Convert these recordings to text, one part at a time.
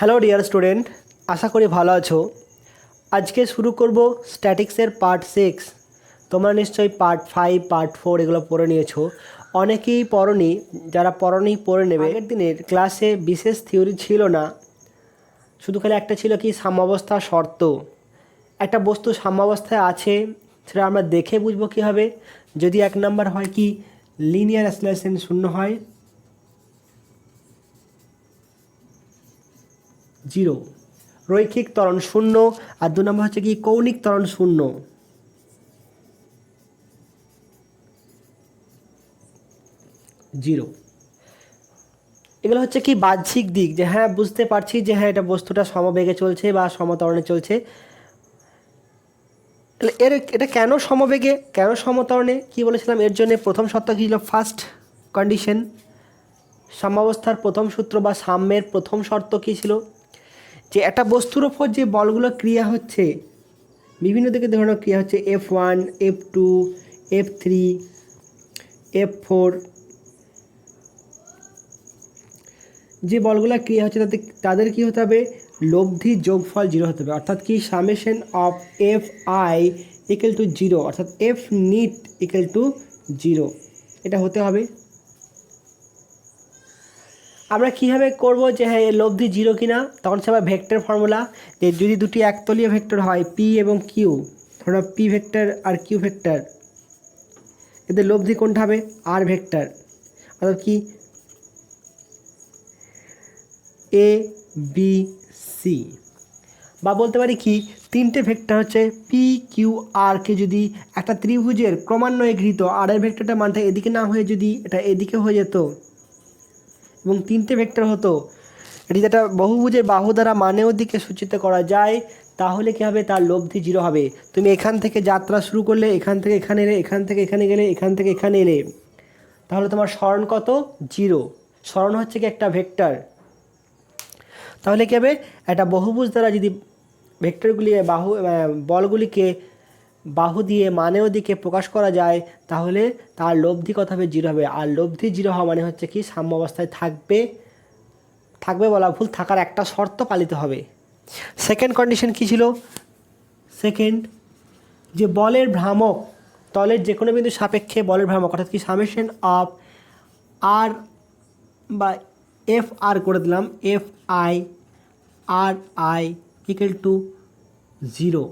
Hello dear student, আশা করি ভালো আছো। আজকে শুরু করব স্ট্যাটিক্সের পার্ট 6। তোমরা নিশ্চয়ই পার্ট 5, পার্ট 4 এগুলো পড়ে নিয়েছো। অনেকেই পড়নি, যারা পড়নি পড়ে নেবে। আগের দিনের ক্লাসে বিশেষ থিওরি ছিল না, শুধু খালি একটা ছিল কি সাম্যাবস্থা শর্ত। একটা বস্তু সাম্যাবস্থায় আছে সেটা আমরা দেখে বুঝবো কীভাবে। যদি 1 নাম্বার হয় কি লিনিয়ার অ্যাসিলেশন শূন্য হয়, 0 রৈখিক ত্বরণ শূন্য, আর 2 নম্বর হচ্ছে কি কৌণিক ত্বরণ শূন্য। জিরো। এগুলো হচ্ছে কি বাহ্যিক দিক, যে হ্যাঁ বুঝতে পারছি যে হ্যাঁ এটা বস্তুটা সমবেগে চলছে বা সমত্বরণে চলছে। তাহলে এটা কেন সমবেগে, কেন সমত্বরণে কি বলেছিলাম? এর জন্য প্রথম শর্ত কী ছিল? ফার্স্ট কন্ডিশন, সাম্যাবস্থার প্রথম সূত্র বা সাম্যের প্রথম শর্ত কী ছিল? যে একটা বস্তুর ওপর যে বলগুলো ক্রিয়া হচ্ছে, বিভিন্ন দিকে ধরনের ক্রিয়া হচ্ছে, F1, F2, F3, F4, যে বলগুলো ক্রিয়া হচ্ছে তাদের কী হতে হবে? লব্ধি যোগফল 0 হতে হবে। অর্থাৎ কি summation of F I equal to 0, অর্থাৎ এফ নিট ইকুয়াল টু 0, এটা হতে হবে। আমরা কীভাবে করব যে হ্যাঁ এর লব্ধি 0 কিনা? তখন সে আবার ভেক্টর ফর্মুলা, যে যদি দুটি একতলীয় ভেক্টর হয় পি এবং কিউ, ধরো পি ভেক্টর আর কিউ ভেক্টর, এদের লব্ধি কোনটা হবে? আর ভেক্টর। অর্থাৎ কি এ বি সি, বা বলতে পারি কি তিনটে ভেক্টর হচ্ছে পি কিউ আরকে যদি একটা ত্রিভুজের ক্রমান্বয়ে গৃহীত আর এর ভেক্টরটা মানটা এদিকে না হয়ে যদি এটা এদিকে হয়ে যেত এবং তিনটে ভেক্টর হতো, এটি যেটা বহুভুজের বাহু দ্বারা মানেও দিকে সূচিত করা যায়, তাহলে কী হবে? তার লব্ধি 0 হবে। তুমি এখান থেকে যাত্রা শুরু করলে, এখান থেকে এখানে এলে, এখান থেকে এখানে গেলে, এখান থেকে এখানে এলে, তাহলে তোমার স্মরণ কত? 0। স্মরণ হচ্ছে কি একটা ভেক্টর। তাহলে কী হবে? একটা বহুভুজ দ্বারা যদি ভেক্টরগুলি বলগুলিকে বাহু দিয়ে মানেও দিকে প্রকাশ করা যায়, তাহলে তার লব্ধি কত হবে? 0 হবে। আর লব্ধি 0 হওয়া মানে হচ্ছে কি সাম্য অবস্থায় থাকবে বলা ভুল, থাকার একটা শর্ত পালিত হবে। সেকেন্ড কন্ডিশন কী ছিল? সেকেন্ড, যে বলের ভ্রামক তলের যে কোনো বিন্দু সাপেক্ষে বলের ভ্রামক, অর্থাৎ কি সামেশন অফ আর বা এফ আর করে দিলাম, F I R I equal to 0,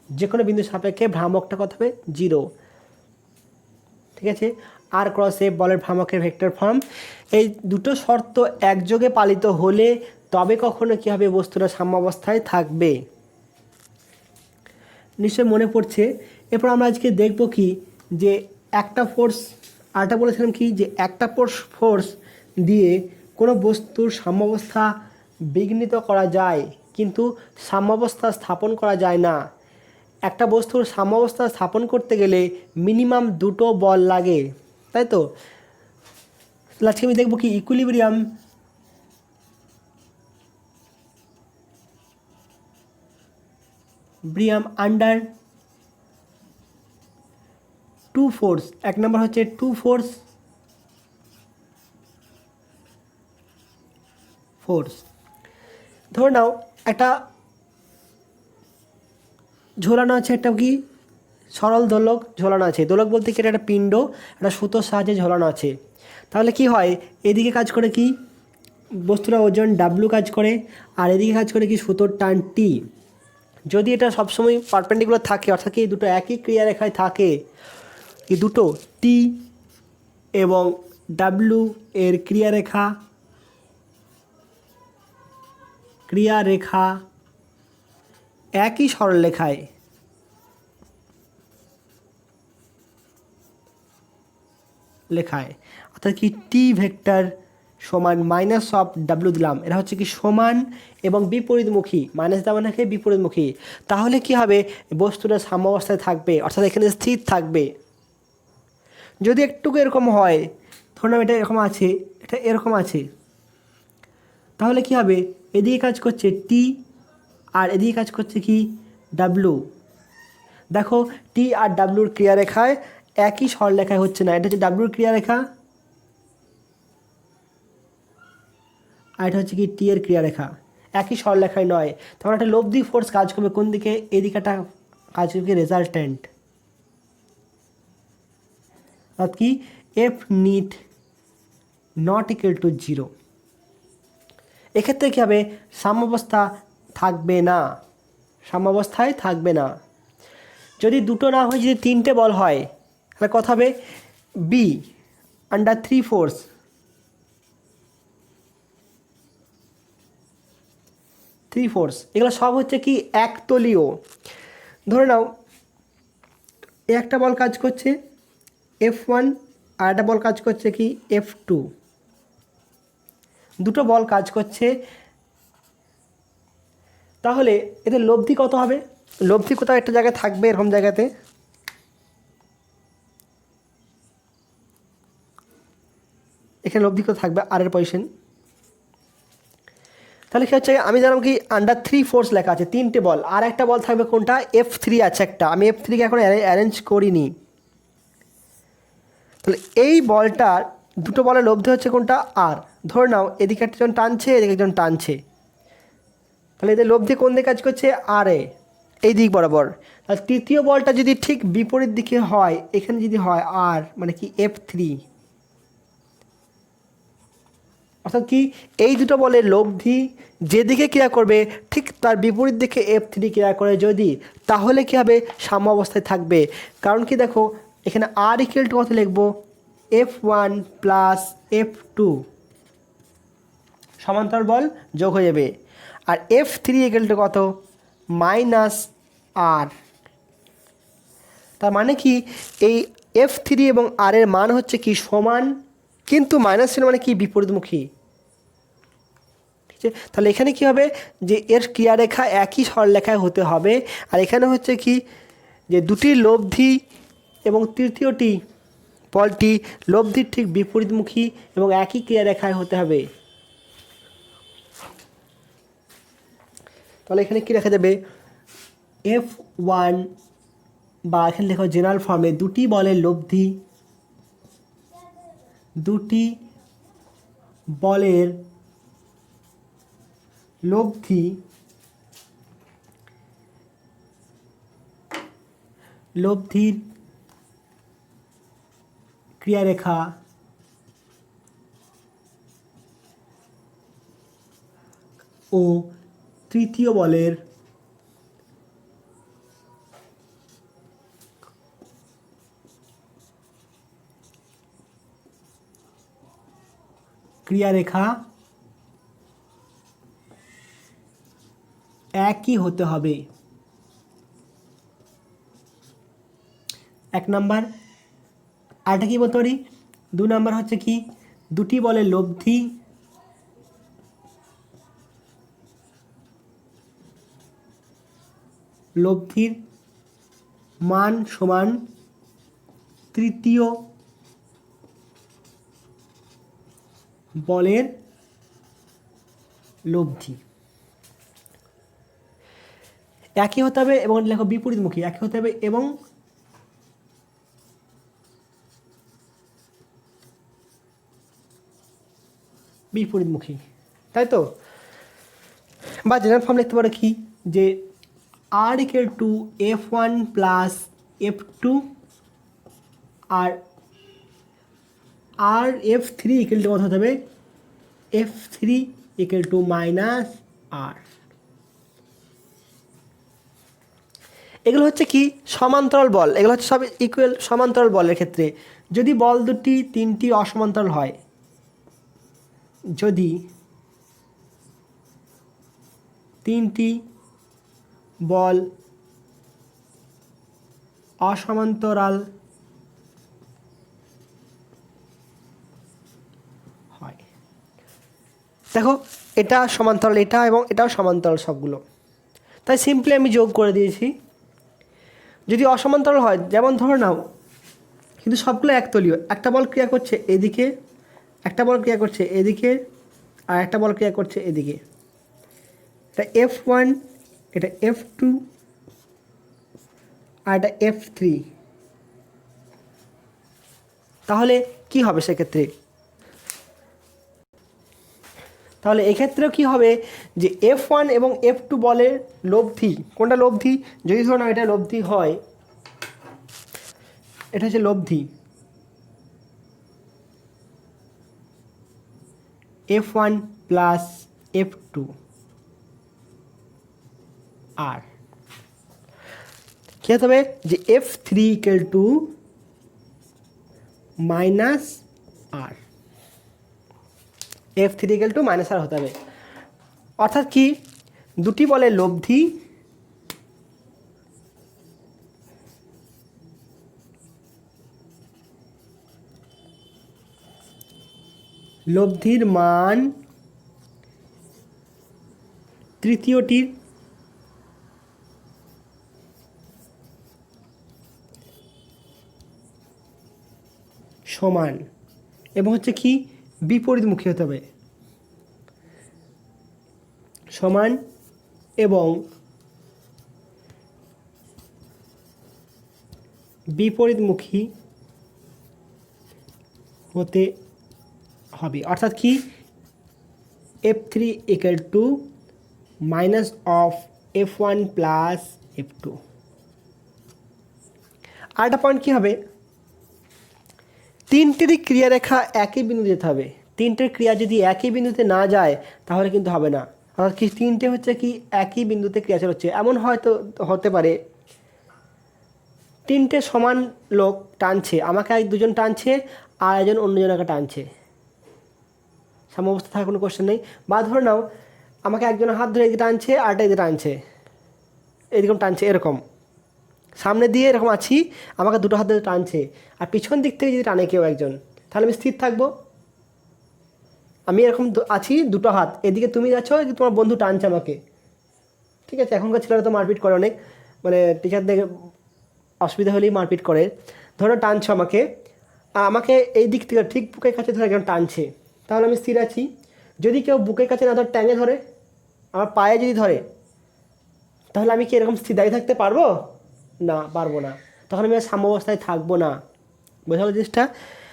যে কোনো বিন্দু সাপেক্ষে ভ্রামকটা কত হবে? 0। ঠিক আছে, আর ক্রস এফ বলের ভ্রামকের ভেক্টর ফর্ম। এই দুটো শর্ত একযোগে পালিত হলে তবে কখনো কী হবে? বস্তুটা সাম্যাবস্থায় থাকবে। নিশ্চয় মনে পড়ছে। এরপর আমরা আজকে দেখব কি যে একটা ফোর্স, আরটা বলেছিলাম কি যে একটা ফোর্স দিয়ে কোনো বস্তুর সাম্যাবস্থা বিঘ্নিত করা যায়, কিন্তু সাম্যাবস্থা স্থাপন করা যায় না। একটা বস্তুর সাম্যাবস্থা স্থাপন করতে গেলে মিনিমাম দুটো বল লাগে, তাই তো? আজকে আমি দেখব কি ইকুইলিব্রিয়াম আন্ডার টু ফোর্স। এক নম্বর হচ্ছে টু ফোর্স, ধরে নাও একটা ঝোলানো আছে, একটা কি সরল দোলক ঝোলানো আছে। দোলক বলতে কি, এটা একটা পিণ্ড, একটা সুতোর সাহায্যে ঝোলানো আছে। তাহলে কি হয়? এদিকে কাজ করে কি বস্তুটা ওজন ডাব্লু কাজ করে, আর এদিকে কাজ করে কি সুতোর টান টি। যদি এটা সবসময় পারপেন্ডিকুলার থাকে, অর্থাৎ কি দুটো একই ক্রিয়ারেখায় থাকে, এই দুটো টি এবং ডাব্লু এর ক্রিয়ারেখা একই সরলরেখায় লেখায়, অর্থাৎ কি টি ভেক্টর সমান মাইনাস অফ ডাব্লু দিলাম, এটা হচ্ছে কি সমান এবং বিপরীতমুখী, মাইনাস দেওয়া নাকি বিপরীতমুখী। তাহলে কি হবে? বস্তুটা সাম্যাবস্থায় থাকবে, অর্থাৎ এখানে স্থির থাকবে। যদি একটুকু এরকম হয়, ধরুন এটা এরকম আছে, এটা এরকম আছে, তাহলে কি হবে? এদিকে কাজ করছে টি আর এদিকে কাজ করছে কি ডাব্লু। দেখো টি আর ডাব্লুর ক্রিয়ারেখায় একই সরলরেখায় হচ্ছে না। এটা হচ্ছে ডাব্লুর ক্রিয়ারেখা আর এটা হচ্ছে কি টি এর ক্রিয়ারেখা, একই সরলরেখায় নয়। তখন একটা লব্ধি ফোর্স কাজ করবে কোন দিকে, এদিকে একটা কাজ করবে রেজাল্ট্যান্ট, অর্থাৎ কি F net not equal to 0। এক্ষেত্রে কী হবে, সাম্যাবস্থা থাকবে না, সাম্যাবস্থায় থাকবে না। যদি দুটো না হয়, যদি তিনটে বল হয়, তাহলে কথা হবে বি আন্ডার 3 ফোর্স, এগুলো সব হচ্ছে কি একতলীয়। ধরে নাও একটা বল কাজ করছে F1 আর একটা বল কাজ করছে কি F2, দুটো বল কাজ করছে, তাহলে এদের লব্ধি কত হবে? লব্ধি কোথাও একটা জায়গায় থাকবে, এরকম জায়গাতে এখানে লব্ধি কোথাও থাকবে আর এর পজিশন। তাহলে কী হচ্ছে, আমি জানলাম কি আন্ডার 3 ফোর্স লেখা আছে, তিনটে বল, আর একটা বল থাকবে কোনটা, F3 আছে একটা, আমি F3কে এখন অ্যারেঞ্জ করিনি। তাহলে এই বলটার দুটো বলের লব্ধি হচ্ছে কোনটা আর, ধরে নাও এদিকে একজন টানছে, এদিকে একজন টানছে, তাহলে এদের লব্ধি কোন দিকে কাজ করছে, আর এ, এই দিক বরাবর। আর তৃতীয় বলটা যদি ঠিক বিপরীত দিকে হয়, এখানে যদি হয় আর মানে কি F3, অর্থাৎ কি এই দুটো বলের লব্ধি যেদিকে ক্রিয়া করবে ঠিক তার বিপরীত দিকে F3 ক্রিয়া করে যদি, তাহলে কী হবে, সাম্য অবস্থায় থাকবে। কারণ কি দেখো এখানে আর ইকুয়াল টু কত লিখবো, F1 প্লাস F2, সমান্তরাল বল যোগ হয়ে যাবে, আর F3 ইকুয়াল টু কত, মাইনাস আর। তার মানে কি এই F3 এবং আর এর মান হচ্ছে কি সমান, কিন্তু মাইনাস চিহ্ন মানে কি বিপরীতমুখী। ঠিক আছে, তাহলে এখানে কি হবে যে এর ক্রিয়ারেখা একই সরলরেখায় হতে হবে, আর এখানে হচ্ছে কি যে দুটির লব্ধি এবং তৃতীয়টি বলটি লব্ধির ঠিক বিপরীতমুখী এবং একই ক্রিয়ারেখায় হতে হবে। তাহলে এখানে কি লেখা যাবে, F1 বা এখানে লেখা জেনারেল ফর্মে দুটি বলের লব্ধি, দুটি বলের লব্ধির ক্রিয়ারেখা ও তৃতীয় বলের ক্রিয়ারেখা একই হতে হবে। এক নাম্বার। আরেকটা কি বলতে পারি, 2 নাম্বার হচ্ছে কি দুটি বলের লব্ধির মান সমান তৃতীয় বলের লব্ধি। একই হতে হবে এবং লেখো বিপরীতমুখী, একই হতে হবে এবং বিপরীতমুখী, তাই তো। বা জেনারেল ফর্ম লিখতে পারো কি যে R equal to F1 plus F2 আর F3 ইকুয়াল টু কত হতে হবে, F3 ইকুয়াল টু মাইনাস আর। এগুলো হচ্ছে কি সমান্তরাল বল, এগুলো হচ্ছে সব ইকুয়াল সমান্তরাল বলের ক্ষেত্রে। যদি বল দুটি তিনটি অসমান্তরাল হয়, যদি তিনটি বল অসমান্তরাল হয়, দেখো এটা সমান্তরাল, এটা এবং এটাও সমান্তরাল সবগুলো, তাই সিম্পলি আমি যোগ করে দিয়েছি। যদি অসমান্তরাল হয়, যেমন ধরে নাও কিন্তু সবগুলো একতলীয়, একটা বল ক্রিয়া করছে এদিকে, একটা বল ক্রিয়া করছে এদিকে, আর একটা বল ক্রিয়া করছে এদিকে, এটা F1, এটা F2 আর এটা F3। তাহলে কি হবে সেক্ষেত্রে, তাহলে এক্ষেত্রেও কী হবে যে F1 এবং F2 বলের লব্ধি, কোনটা লব্ধি, যদি ধরুন এটা লব্ধি হয়, এটা হচ্ছে লব্ধি F1 প্লাস F2 আর কী হতে হবে যে F3 equal to minus R, F3 equal to minus R হতে হবে। অর্থাৎ কি দুটি বলের লব্ধি লব্ধির মান তৃতীয়টির সমান এবং হচ্ছে কি বিপরীতমুখী হতে হবে, সমান এবং বিপরীতমুখী হতে হবে। অর্থাৎ কি F3 equal to minus of F1 plus F2। আরেকটা পয়েন্ট কী হবে, তিনটেরই ক্রিয়ারেখা একই বিন্দুতে যেতে হবে। তিনটের ক্রিয়া যদি একই বিন্দুতে না যায় তাহলে কিন্তু হবে না। অর্থাৎ কি তিনটে হচ্ছে কি একই বিন্দুতে ক্রিয়া চালাচ্ছে। এমন হয়তো হতে পারে তিনটে সমান লোক টানছে, আমাকে এক দুজন টানছে আর একজন অন্যজনকে টানছে, সাম্যাবস্থা থাকার কোনো কোশ্চেন নেই। বা ধরে নাও আমাকে একজন হাত ধরে এদিকে টানছে আরটা এদিকে টানছে, এরকম টানছে, এরকম সামনে দিয়ে এরকম আছি, আমাকে দুটো হাত ধরে টানছে আর পিছন দিক থেকে যদি টানে কেউ একজন, তাহলে আমি স্থির থাকবো। আমি এরকম আছি, দুটো হাত এদিকে তুমি যাচ্ছ, তোমার বন্ধু টানছে আমাকে, ঠিক আছে। এখনকার ছেলেরা তো মারপিট করে অনেক, মানে টিচারদের অসুবিধা হলেই মারপিট করে। ধরো টানছো আমাকে, আর আমাকে এই দিক থেকে ঠিক বুকের কাছে ধরে একজন টানছে, তাহলে আমি স্থির আছি। যদি কেউ বুকের কাছে না ধরে ট্যাঙে ধরে, আমার পায়ে যদি ধরে, তাহলে আমি কি এরকম স্থির দাঁড়িয়ে থাকতে পারবো? না, পারবো না। তখন আমি আর সাম্যাবস্থায় থাকবো না। বোঝা গেল জিনিসটা?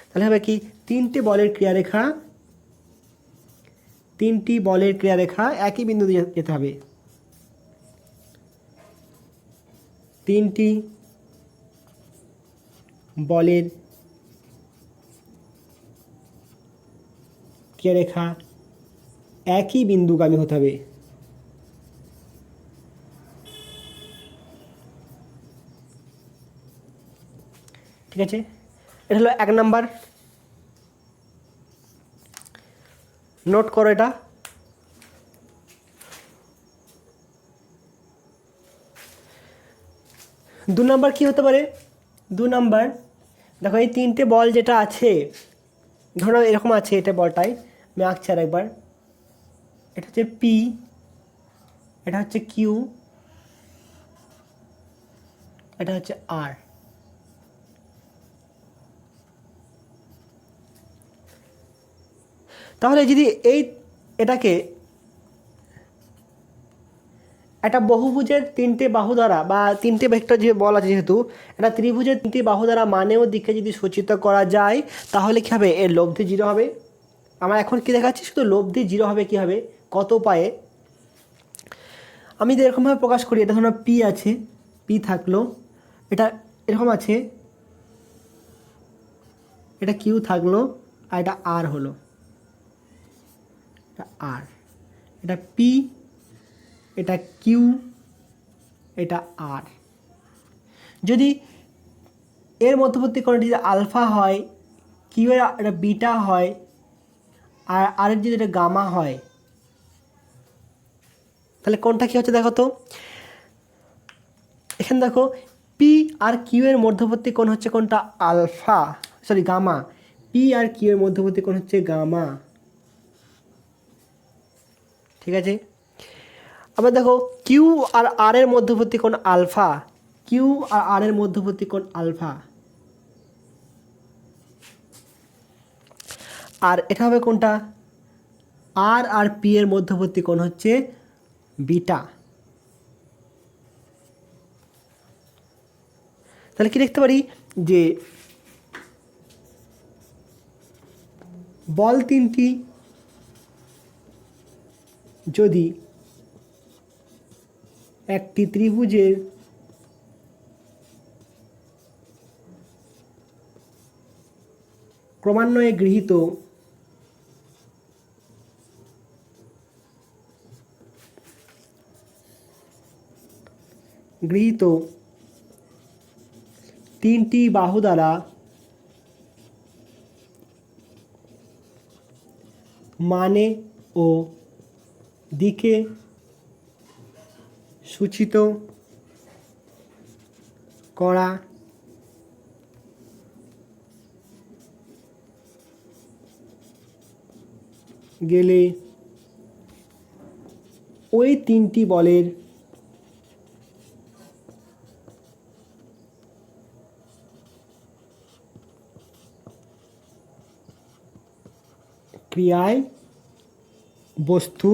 তাহলে হবে কি তিনটি বলের ক্রিয়ারেখা একই বিন্দুতে যেতে হবে। তিনটি বলের ক্রিয়ারেখা একই বিন্দুগামী হতে হবে। ঠিক আছে, এটা হলো 1 নাম্বার। নোট করো এটা। 2 নাম্বার কী হতে পারে? 2 নাম্বার দেখো, এই তিনটে বল যেটা আছে, ধরো এরকম আছে, এটা বলটাই আমি আঁকছি আর একবার। এটা হচ্ছে পি, এটা হচ্ছে কিউ, এটা হচ্ছে আর। তাহলে যদি এটাকে একটা বহুভুজের তিনটে বাহু দ্বারা বা তিনটে ভেক্টর যে বল আছে, যেহেতু একটা ত্রিভুজের তিনটি বাহু দ্বারা মানেও দিকে যদি সূচিত করা যায়, তাহলে কী হবে? এর লব্ধি 0 হবে। আমার এখন কি দেখাচ্ছি, শুধু লব্ধি 0 হবে। কী হবে? কত পায়ে? আমি যদি এরকমভাবে প্রকাশ করি, এটা ধরুন পি আছে, পি থাকলো, এটা এরকম আছে, এটা কিউ থাকলো, আর এটা আর হলো, এটা আর, এটা পি, এটা কিউ, এটা আর। যদি এর মধ্যবর্তী কোণটি যদি আলফা হয়, কিউ এর এটা বিটা হয়, আর আরের যদি এটা গামা হয়, তাহলে কোনটা কী হচ্ছে দেখো তো। এখানে দেখো পি আর কিউ এর মধ্যবর্তী কোণ হচ্ছে কোনটা? Alpha, sorry gamma. পি আর কিউ এর মধ্যবর্তী কোণ হচ্ছে গামা। ঠিক আছে, আবার দেখো কিউ আর আর এর মধ্যবর্তী কোণ আলফা, কিউ আর আর এর মধ্যবর্তী কোণ আলফা। আর এটা হবে কোনটা? আর আর পি এর মধ্যবর্তী কোণ হচ্ছে বিটা। তাহলে কি দেখতে পারি যে বল তিনটি যদি একটি ত্রিভুজের ক্রমান্বয়ে গৃহীত তিনটি বাহু দ্বারা মানে ও দিকে সূচিত করা গেলে ওই তিনটি বলের ক্রিয়ায় বস্তু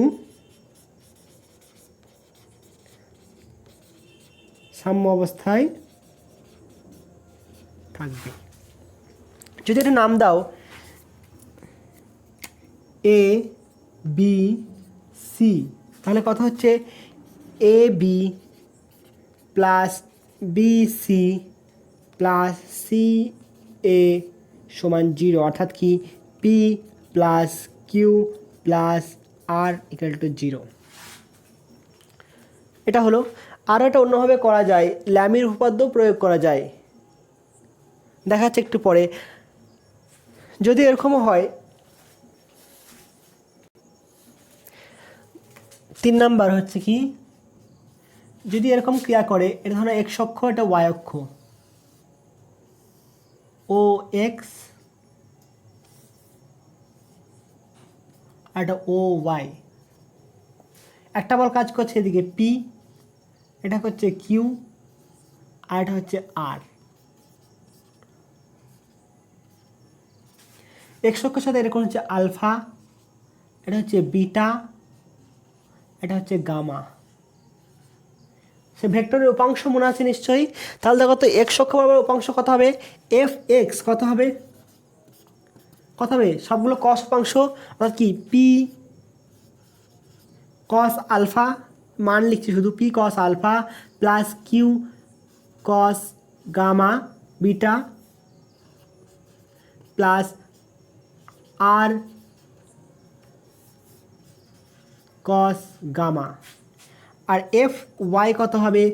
সাম্য অবস্থায় থাকবে। যদি একটা নাম দাও এ বি সি, তাহলে কথা হচ্ছে A B plus B C plus C A সমান 0, অর্থাৎ কি P plus Q plus R equal to 0। এটা হলো। আরও এটা অন্যভাবে করা যায়, ল্যামির উপপাদ্য প্রয়োগ করা যায়, দেখাচ্ছে একটু পরে। যদি এরকমও হয়, 3 নাম্বার হচ্ছে কি, যদি এরকম ক্রিয়া করে, এটা ধরো এক্স অক্ষ, এটা ওয়াই অক্ষ, ও এক্স আর এটা ও ওয়াই, একটা বল কাজ করছে এদিকে পি, এটা হচ্ছে কিউ আর এটা হচ্ছে আর। এক্স অক্ষের সাথে এরকম হচ্ছে আলফা, এটা হচ্ছে বিটা, এটা হচ্ছে গামা। সে ভেক্টরের উপাংশ মনে আছে নিশ্চয়ই। তাহলে দেখো তো এক্স অক্ষ বরাবর উপাংশ কত হবে, এফ এক্স কত হবে, সবগুলো কস উপাংশ, অর্থাৎ কি পি কস আলফা, মান লিখছি শুধু P cos alpha plus Q cos gamma beta plus R cos gamma. আর এফ ওয়াই কত হবে,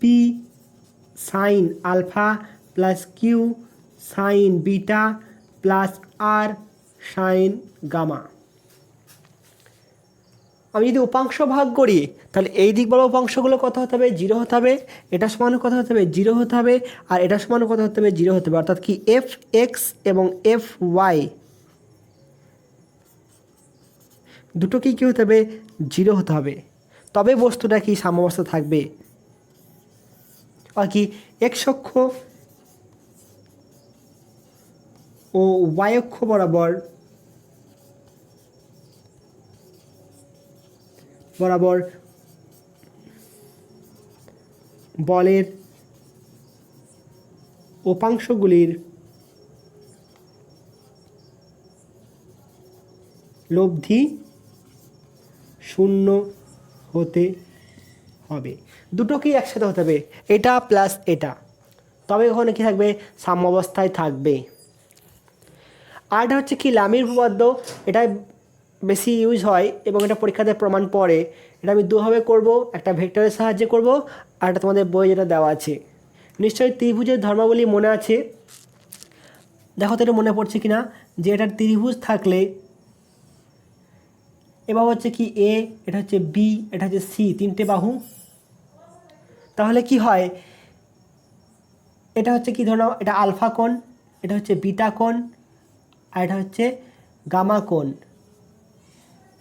P sine alpha plus Q sine beta plus R sine gamma. আমি যদি উপাংশ ভাগ করি, তাহলে এই দিক বড় উপাংশগুলো কত হতে হবে, 0 হতে হবে, এটা সমান কত হতে হবে, 0 হতে হবে, আর এটা সমান কত হতে হবে, 0 হতে হবে। অর্থাৎ কি এফ এক্স এবং এফ ওয়াই দুটোকেই কী হতে হবে, 0 হতে হবে, তবে বস্তুটা কি সাম্যাবস্থা থাকবে। আর কি এক্স অক্ষ ও ওয়াই অক্ষ বরাবর বলের উপাংশগুলির লব্ধি 0 হতে হবে, দুটোকেই একসাথে হতে হবে, এটা প্লাস এটা, তবে ওখানে কী থাকবে, সাম্যাবস্থায় থাকবে। আর এটা হচ্ছে কি ল্যামির উপপাদ্য, এটা বেশি ইউজ হয় এবং এটা পরীক্ষাতে প্রমাণ পড়ে। এটা আমি দুভাবে করব, একটা ভেক্টরের সাহায্যে করব, আর এটা তোমাদের বই যেটা দেওয়া আছে। নিশ্চয়ই ত্রিভুজের ধর্মাবলী মনে আছে, দেখো তো এটা মনে পড়ছে কিনা, যে এটার ত্রিভুজ থাকলে এবার হচ্ছে কি এ, এটা হচ্ছে বি, এটা হচ্ছে সি, তিনটে বাহু। তাহলে কি হয়, এটা হচ্ছে কি ধরো, এটা আলফা কোণ, এটা হচ্ছে বিটা কোণ, আর এটা হচ্ছে গামা কোণ।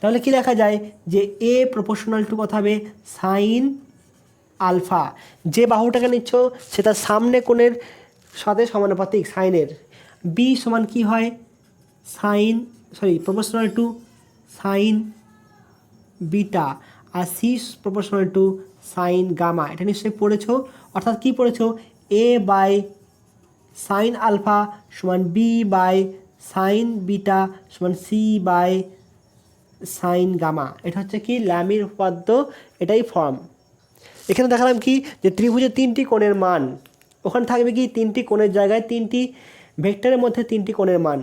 তাহলে কি দেখা যায়, যে এ প্রপোর্শনাল টু কত হবে, সাইন আলফা, যে বাহুটাকে নিচ্ছ সেটা সামনে কোণের সাথে সমানুপাতিক সাইনের। বি সমান কি হয়, প্রপোর্শনাল টু সাইন বিটা, আর C proportional to sine gamma. এটা নিশ্চয়ই পড়েছো, অর্থাৎ কি পড়েছো, এ বাই সাইন আলফা সমান বি বাই সাইন বিটা সমান সি বাই সাইন গামা। এটা হচ্ছে কি ল্যামির উপপাদ্য, এটাই ফর্ম। এখানে দেখালাম কি যে ত্রিভুজের তিনটি কোণের মান, ওখানে থাকবে কি তিনটি কোণের জায়গায় তিনটি ভেক্টরের মধ্যে তিনটি কোণের মান।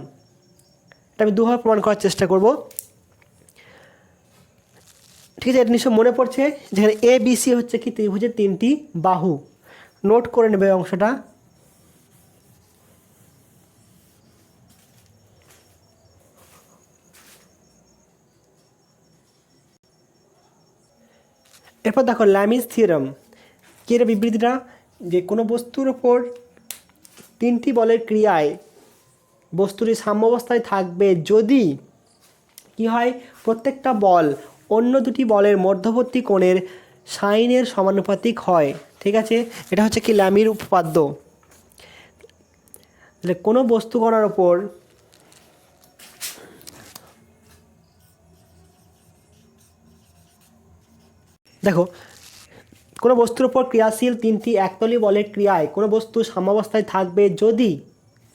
এটা আমি দুভাবে প্রমাণ করার চেষ্টা করব। ঠিক আছে, এটা নিশ্চয় মনে পড়ছে যেখানে এ বি সি হচ্ছে কি ত্রিভুজের তিনটি বাহু। নোট করে নেবে অংশটা। এরপর দেখো ল্যামিস থিওরেম। কি এর বিবৃতিটা, যে কোনো বস্তুর ওপর তিনটি বলের ক্রিয়ায় বস্তুটি সাম্যাবস্থায় থাকবে যদি কি হয়, প্রত্যেকটা বল অন্য দুটি বলের মধ্যবর্তী কোণের সাইনের সমানুপাতিক হয়। ঠিক আছে, এটা হচ্ছে কি ল্যামির উপপাদ্য। তাহলে কোনো বস্তু কণার ওপর দেখো কোনো বস্তুর ওপর ক্রিয়াশীল তিনটি একতলী বলের ক্রিয়ায় কোনো বস্তু সাম্যাবস্থায় থাকবে যদি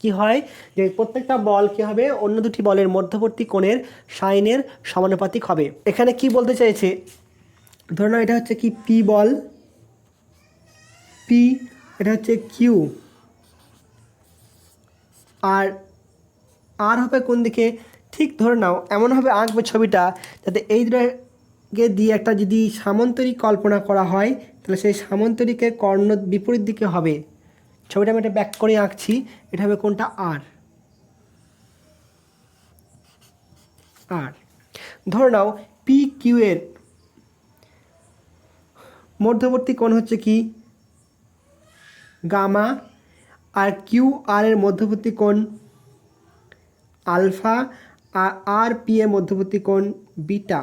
কি হয়, যে প্রত্যেকটা বল কি হবে, অন্য দুটি বলের মধ্যবর্তী কোণের সাইনের সমানুপাতিক হবে। এখানে কি বলতে চাইছে, ধরে নাও এটা হচ্ছে কি পি বল, পি, এটা হচ্ছে কিউ, আর আর হবে কোন দিকে, ঠিক ধরে নাও এমনভাবে আঁকবে ছবিটা যাতে এই দুটোকে দিয়ে একটা যদি সামান্তরিক কল্পনা করা হয় তাহলে সেই সামান্তরিকের কর্ণ বিপরীত দিকে হবে। ছবিটা আমি এটা ব্যাক করে আঁকছি, এটা হবে কোনটা আর। আর ধরে নাও পি কিউ এর মধ্যবর্তী কোণ হচ্ছে কি গামা, আর কিউ আর এর মধ্যবর্তী কোণ আলফা, আর আর পি এর মধ্যবর্তী কোণ বিটা।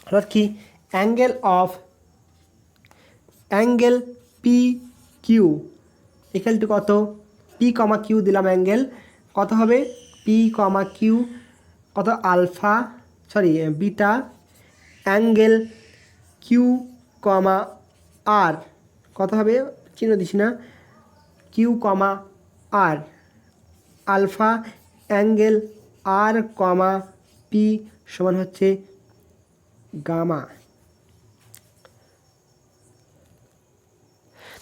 অর্থাৎ কি angle P Q equal to কত, পি কমা কিউ দিলাম অ্যাঙ্গেল, কত হবে পি কমা কিউ কত alpha, sorry beta, angle Q comma R কত হবে, চিহ্ন দিছি না, Q comma R alpha, angle R comma P সমান হচ্ছে গামা।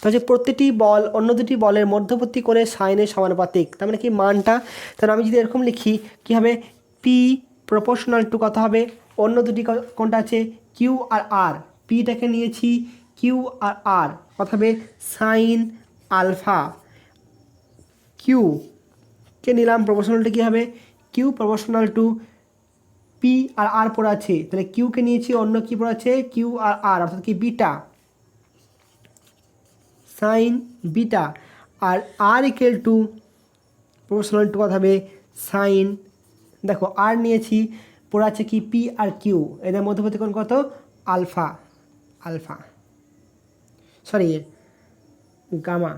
তাহলে প্রতিটি বল অন্য দুটি বলের মধ্যবর্তী কোণের সাইনের সমানুপাতিক, তার মানে কি মানটা, তাহলে আমি যদি এরকম লিখি কি হবে, পি প্রপোর্শনাল টু কত হবে, অন্য দুটি কোণটা আছে কিউ আর আর, পিটাকে নিয়েছি কিউ আর আর, কত হবে সাইন আলফা, কিউ কে নিলাম প্রপোর্শনালটা কী হবে, Q proportional to P R আর পড়ে আছে, তাহলে কিউকে নিয়েছি, অন্য কি পড়ে আছে কিউ আর আর, অর্থাৎ কি বিটা, সাইন বিটা, আর R equal to proportional to কত হবে সাইন, দেখো আর নিয়েছি, পড়ে আছে কি পি আর কিউ, এদের মধ্যবর্তী কোণ কত আলফা, আলফা সরি গামা।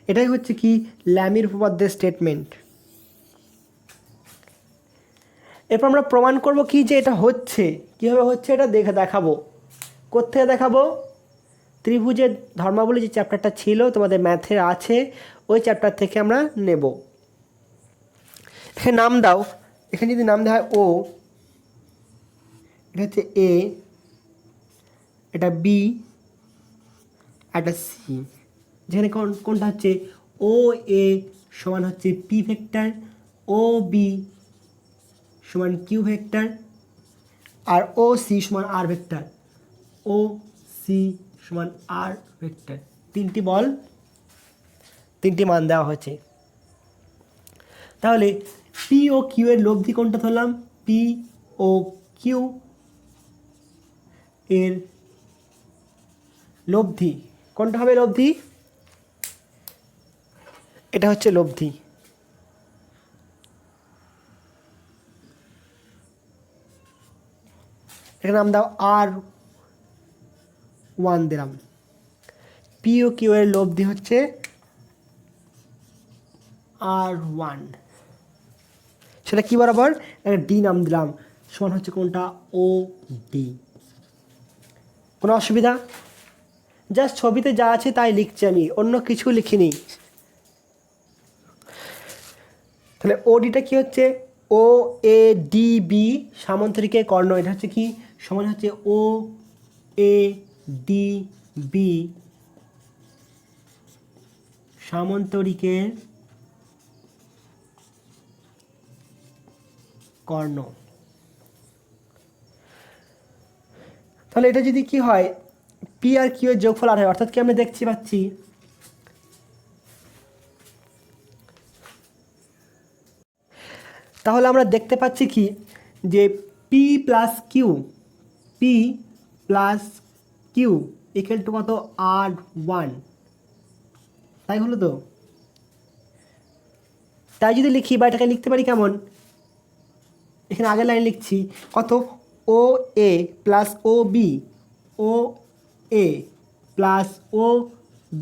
এটাই হচ্ছে কি ল্যামির উপপাদ্যের স্টেটমেন্ট। এরপর আমরা প্রমাণ করব কি যে এটা হচ্ছে, কীভাবে হচ্ছে এটা দেখাবো। কোত্থেকে দেখাবো, ত্রিভুজের ধর্মাবলী যে চ্যাপ্টারটা ছিল তোমাদের ম্যাথে আছে, ওই চ্যাপ্টার থেকে আমরা নেব। এখানে নাম দাও, এখানে যদি নাম দেওয়া হয় ও, এটা হচ্ছে এ, এটা বি, এটা সি, যেখানে কোনটা হচ্ছে ও এ সমান হচ্ছে পি ভেক্টর, ও বি সমান কিউ ভেক্টর, আর ও সি সমান আর ভেক্টর, ও সি সমান আর ভেক্টর। তিনটি বল, তিনটি মান দেওয়া হয়েছে। তাহলে পি ও কিউ এর লব্ধি কোনটা ধরলাম, পি ও কিউ এর লব্ধি কোনটা হবে, লব্ধি এটা হচ্ছে লব্ধি। এখানে নাম দাও আর ওয়ান দিলাম, পি ও কিউ এর লব্ধি হচ্ছে আর ওয়ান, সেটা কি বরাবর একটা ডি নাম দিলাম, সমান হচ্ছে কোনটা ও ডি। কোনো অসুবিধা, জাস্ট ছবিতে যা আছে তাই লিখছি আমি, অন্য কিছু লিখিনি। তাহলে ওডিটা কি হচ্ছে ও এ ডি বি সামান্তরিকের কর্ণ, এটা হচ্ছে কি সমান হচ্ছে ও এ ডি বি সামান্তরিকের কর্ণ। তাহলে এটা যদি কি হয় পি আর কিউ এর যোগফল আর হয়, অর্থাৎ কি আমরা দেখতে পাচ্ছি তাহলে আমরা দেখতে পাচ্ছি কি যে P plus Q equal to কত R1, তাই হলো তো। তাই যদি লিখি বা এটাকে লিখতে পারি কেমন, এখানে আগের লাইন লিখছি কত ও এ প্লাস ও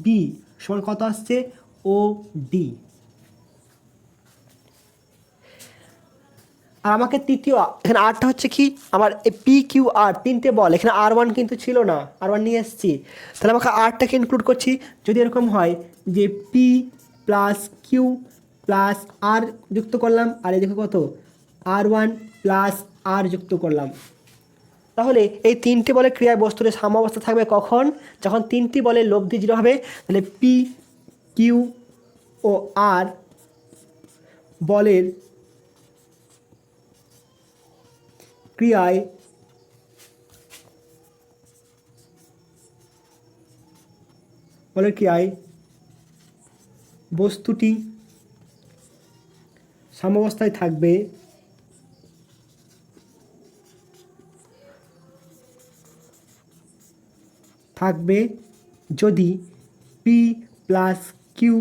বি সমান কত আসছে ও ডি। আর আমাকে তৃতীয় এখানে আরটা হচ্ছে কি আমার পি কিউ আর তিনটে বল, এখানে R1 কিন্তু ছিল না, R1 নিয়ে এসেছি, তাহলে আমাকে আরটাকে ইনক্লুড করছি। যদি এরকম হয় যে পি প্লাস কিউ প্লাস আর যুক্ত করলাম, আর এই দেখো কত R1 প্লাস আর যুক্ত করলাম, তাহলে এই তিনটি বলের ক্রিয়ায় বস্তুর সাম্যাবস্থা থাকবে কখন, যখন তিনটি বলের লব্ধি 0 হবে। তাহলে পি কিউ ও আর বলের ক্রিয়ায় বস্তুটি সাম্যাবস্থায় থাকবে যদি P plus Q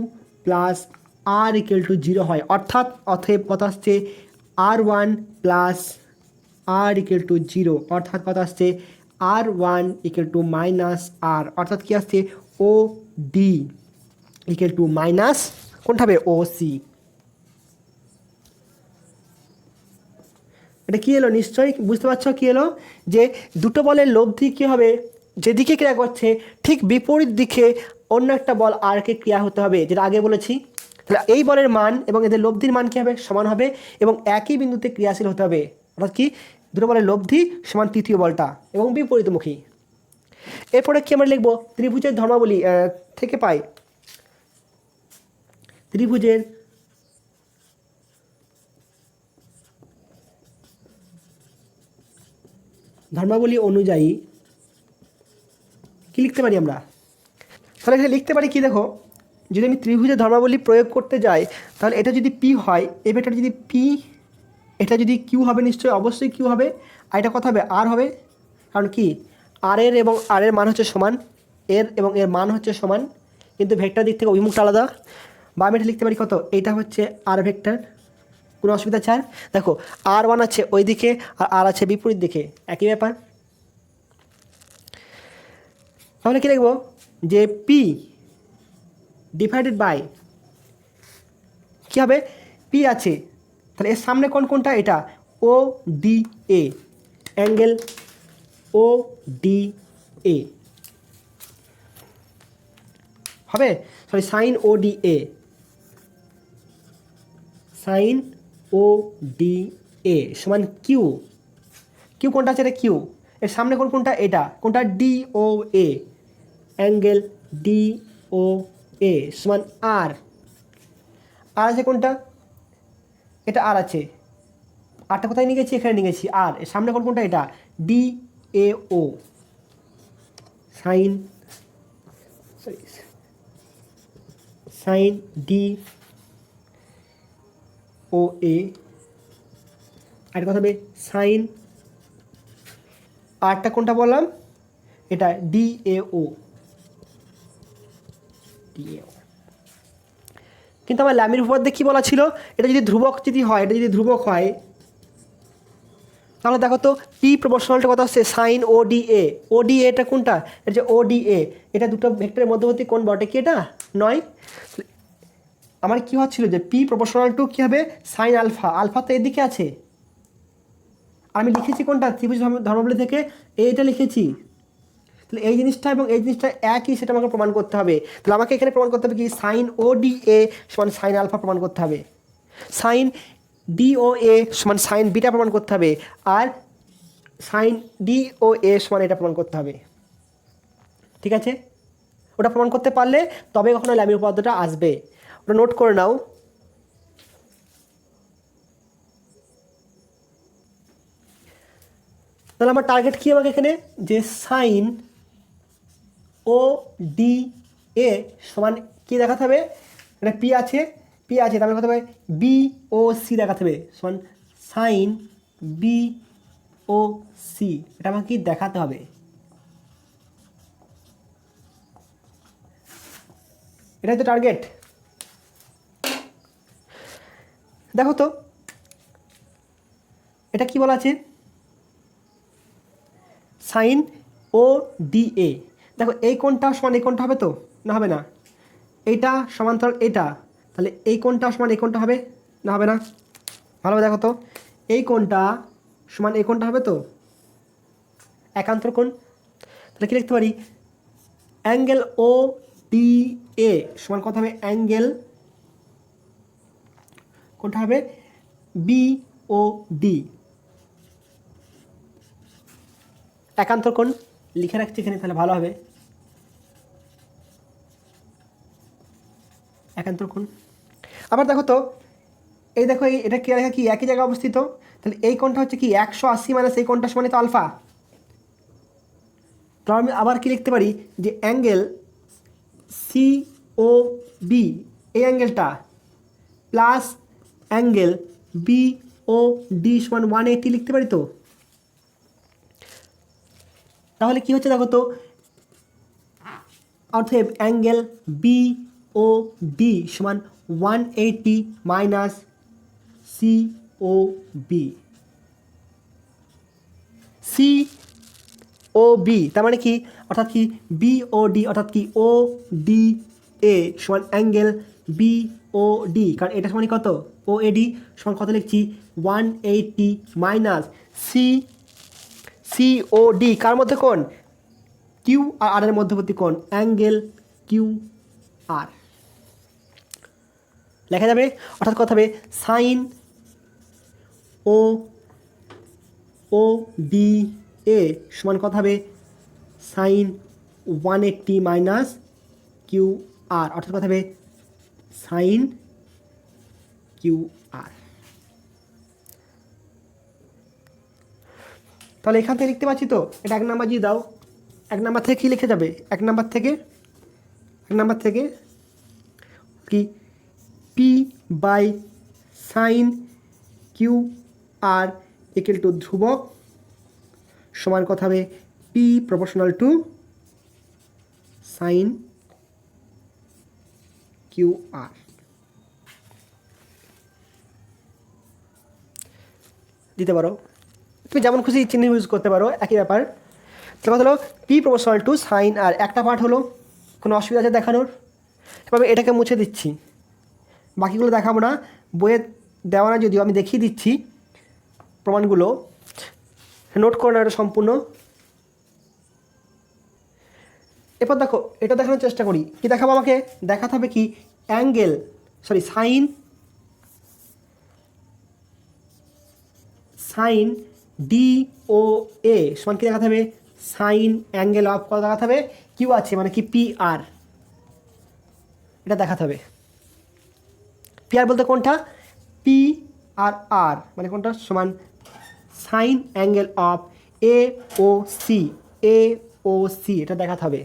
plus R equal to 0 হয়, অর্থাৎ অতএব কত আসছে R1 plus R equal to 0, অর্থাৎ কত আসছে R1 ইকুয়াল টু মাইনাস আর, অর্থাৎ কি আসছে ও ডি ইকুয়াল টু মাইনাস কোনটা হবে ও সি। এটা কী এলো নিশ্চয়ই বুঝতে পারছো কী এলো, যে দুটো বলের লব্ধি কী হবে, যেদিকে ক্রিয়া করছে ঠিক বিপরীত দিকে অন্য একটা বল আরকে ক্রিয়া হতে হবে, যেটা আগে বলেছি। তাহলে এই বলের মান এবং এদের লব্ধির মান কী হবে সমান হবে এবং একই বিন্দুতে ক্রিয়াশীল হতে হবে, অর্থাৎ কি দুটো বলের লব্ধি সমান তৃতীয় বলটা এবং বিপরীতমুখী। এরপরে কি আমরা লিখব ত্রিভুজের ধর্মাবলী থেকে পাই ত্রিভুজের ধর্মাবলী অনুযায়ী কি লিখতে পারি আমরা, তাহলে এখানে লিখতে পারি কি দেখো, যদি আমি ত্রিভুজের ধর্মাবলী প্রয়োগ করতে যাই তাহলে এটা যদি পি হয়, এই ভেক্টরটা যদি পি, এটা যদি কিউ হবে নিশ্চয়ই অবশ্যই কিউ হবে, আর এটা কত হবে আর হবে, কারণ কি আর এর মান হচ্ছে সমান, এর এবং এর মান হচ্ছে সমান, কিন্তু ভেক্টর দিক থেকে অভিমুখটা আলাদা। বা আমি এটা লিখতে পারি কত, এইটা হচ্ছে আর ভেক্টর, কোনো অসুবিধা চার, দেখো R1 আছে ওই দিকে আর আর আছে বিপরীত দিকে, একই ব্যাপার। তাহলে কি লিখব যে পি ডিভাইডেড বাই কী হবে পি আছে, তাহলে এর সামনে কোনটা এটা O D A, angle O D A হবে, sorry sine O D A, sine O D A সমান কিউ কোনটা আছে এটা কিউ, এর সামনে কোনটা এটা কোনটা ডি ও এ, অ্যাঙ্গেল ডি ও এ সমান আর আছে কোনটা এটা আর আছে, আরটা কোথায় নিয়ে গেছি এখানে নিয়ে গেছি, আর এর সামনে কোনটা এটা D A O, sine D O A, আর কথা হবে সাইন, আরটা কোনটা বললাম এটা ডি এ ও, কিন্তু আমার ল্যামির উপপাদ্যে কী বলা ছিল, এটা যদি ধ্রুবক হয় তাহলে দেখো তো পি প্রপোর্শনালটা কত আসছে সাইন ও ডি এ, এটা কোনটা এটা যে ও ডি এ, এটা দুটো ভেক্টরের মধ্যবর্তী কোণ বটে কি এটা নয়, আমার কী হচ্ছিল যে পি প্রপোর্শনাল টু কী হবে সাইন আলফা তো এদিকে আছে, আমি লিখেছি কোনটা ত্রিভুজ ধর্মাবলী থেকে এইটা লিখেছি, তাহলে এই জিনিসটা এবং এই জিনিসটা একই সেটা আমাকে প্রমাণ করতে হবে, তাহলে আমাকে এখানে প্রমাণ করতে হবে কি সাইন ও ডি এ সমান সাইন আলফা প্রমাণ করতে হবে। সাইন ডি ও এ সমান সাইন বিটা প্রমাণ করতে হবে, আর সাইন ডি ও এ সমান এটা প্রমাণ করতে হবে। ঠিক আছে, ওটা প্রমাণ করতে পারলে তবে কখনো ল্যামের উপপাদ্যটা আসবে, ওটা নোট করে নাও। তাহলে আমার টার্গেট কী আমাকে এখানে, যে সাইন ও ডি এ সমান কী দেখাতে হবে, এটা পি আছে তাহলে কত হবে বি ও সি দেখাতে হবে, সমান সাইন বি ও সি, এটা আমাকে কি দেখাতে হবে। এটাই তো টার্গেট। দেখো তো এটা কি বলা আছে, সাইন ও ডি এ, দেখো এই কোণটা সমান এই কোণটা হবে তো, না হবে না, এইটা সমান্তরাল এটা, তাহলে এই কোণটা সমান এই কোণটা হবে, না হবে না, ভালোভাবে দেখো তো, এই কোণটা সমান এই কোণটা হবে তো, একান্তর কোণ। তাহলে কি লিখতে পারি, অ্যাঙ্গেল ও ডি এ সমান কত হবে, অ্যাঙ্গেল কোনটা হবে বি ও ডি, একান্তর কোণ লিখে রাখছি এখানে, তাহলে ভালো হবে, একান্তর কোণ। আবার দেখো তো, এই দেখো এটা কি রেখা কি একই জায়গায় অবস্থিত, তাহলে এই কোণটা হচ্ছে কি 180 মাইনাস এই কোণটা সমান তো আলফা। তো আমি আবার কি লিখতে পারি, যে অ্যাঙ্গেল সি ও বি এই অ্যাঙ্গেলটা প্লাস অ্যাঙ্গেল বি ও ডি সমান 180 লিখতে পারি তো। তাহলে কি হচ্ছে দেখো তো, অতএব অ্যাঙ্গেল বি ও ডি সমান 180 মাইনাস সি ও বি, সি ও বি তার মানে কি, অর্থাৎ কি বি ও ডি, অর্থাৎ কি ও ডি এ সমান অ্যাঙ্গেল বি ও ডি, কারণ এটা সমান কত, ও এ ডি সমান কত লিখছি 180 মাইনাস সি ও ডি, কার মধ্যে কোণ, কিউ আর আর এর মধ্যবর্তী কোণ, অ্যাঙ্গেল কিউ আর লেখা যাবে। অর্থাৎ কত হবে, সাইন ও ডি এ সমান কত হবে, সাইন 180 মাইনাস কিউ আর, অর্থাৎ কত হবে সাইন কিউ আর। তাহলে এখান থেকে লিখতে পাচ্ছি তো, এটা 1 নাম্বার দিয়ে দাও, 1 নাম্বার থেকে কী লিখে যাবে, 1 নাম্বার থেকে কি P by sine Q R equal to ধ্রুবক সমান কথা হবে P proportional to sine Q R. দিতে পারো, তুমি যেমন খুশি চিহ্ন ইউজ করতে পারো, একই ব্যাপার। তো কথা হলো পি প্রপোর্শনাল টু সাইন আর, একটা পার্ট হলো, কোনো অসুবিধা আছে দেখানোর, এভাবে এটাকে মুছে দিচ্ছি, বাকিগুলো দেখাবো না, বইয়ে দেওয়া না যদিও আমি দেখিয়ে দিচ্ছি প্রমাণগুলো, নোট করে না এটা সম্পূর্ণ। এরপর দেখো এটা দেখানোর চেষ্টা করি, কি দেখাবো, আমাকে দেখাতে হবে কি অ্যাঙ্গেল সাইন ডি ও এ সমান কি দেখাতে হবে, সাইন অ্যাঙ্গেল অফ কত দেখাতে হবে, কিউ আছে মানে কি পি আর, এটা দেখাতে হবে। পি আর বলতে কোনটা, পি আর আর মানে কোনটা, সমান sine angle of A O C, এটা দেখাতে হবে,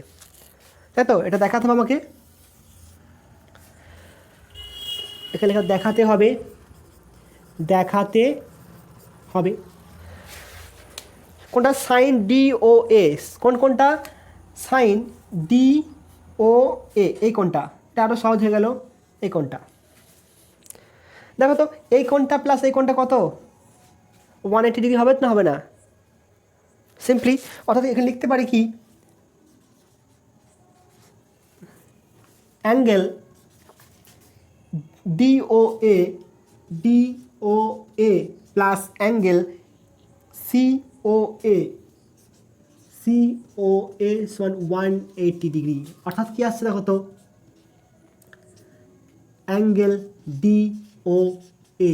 তাই তো, এটা দেখাতে হবে আমাকে, এখানে লেখা দেখাতে হবে কোনটা, সাইন ডি ও এ, কোনটা সাইন ডি ও এ, এই কোনটা, এটা আরও সহজ হয়ে গেল, এই কোনটা দেখো তো, এই কোনটা প্লাস এই কোনটা কত 180 ডিগ্রি হবে না, হবে না, সিম্পলি, অর্থাৎ এখানে লিখতে পারি কি angle DOA plus angle COA সমান 180 ডিগ্রি, অর্থাৎ কি আসছে দেখো তো, অ্যাঙ্গেল ডিও এ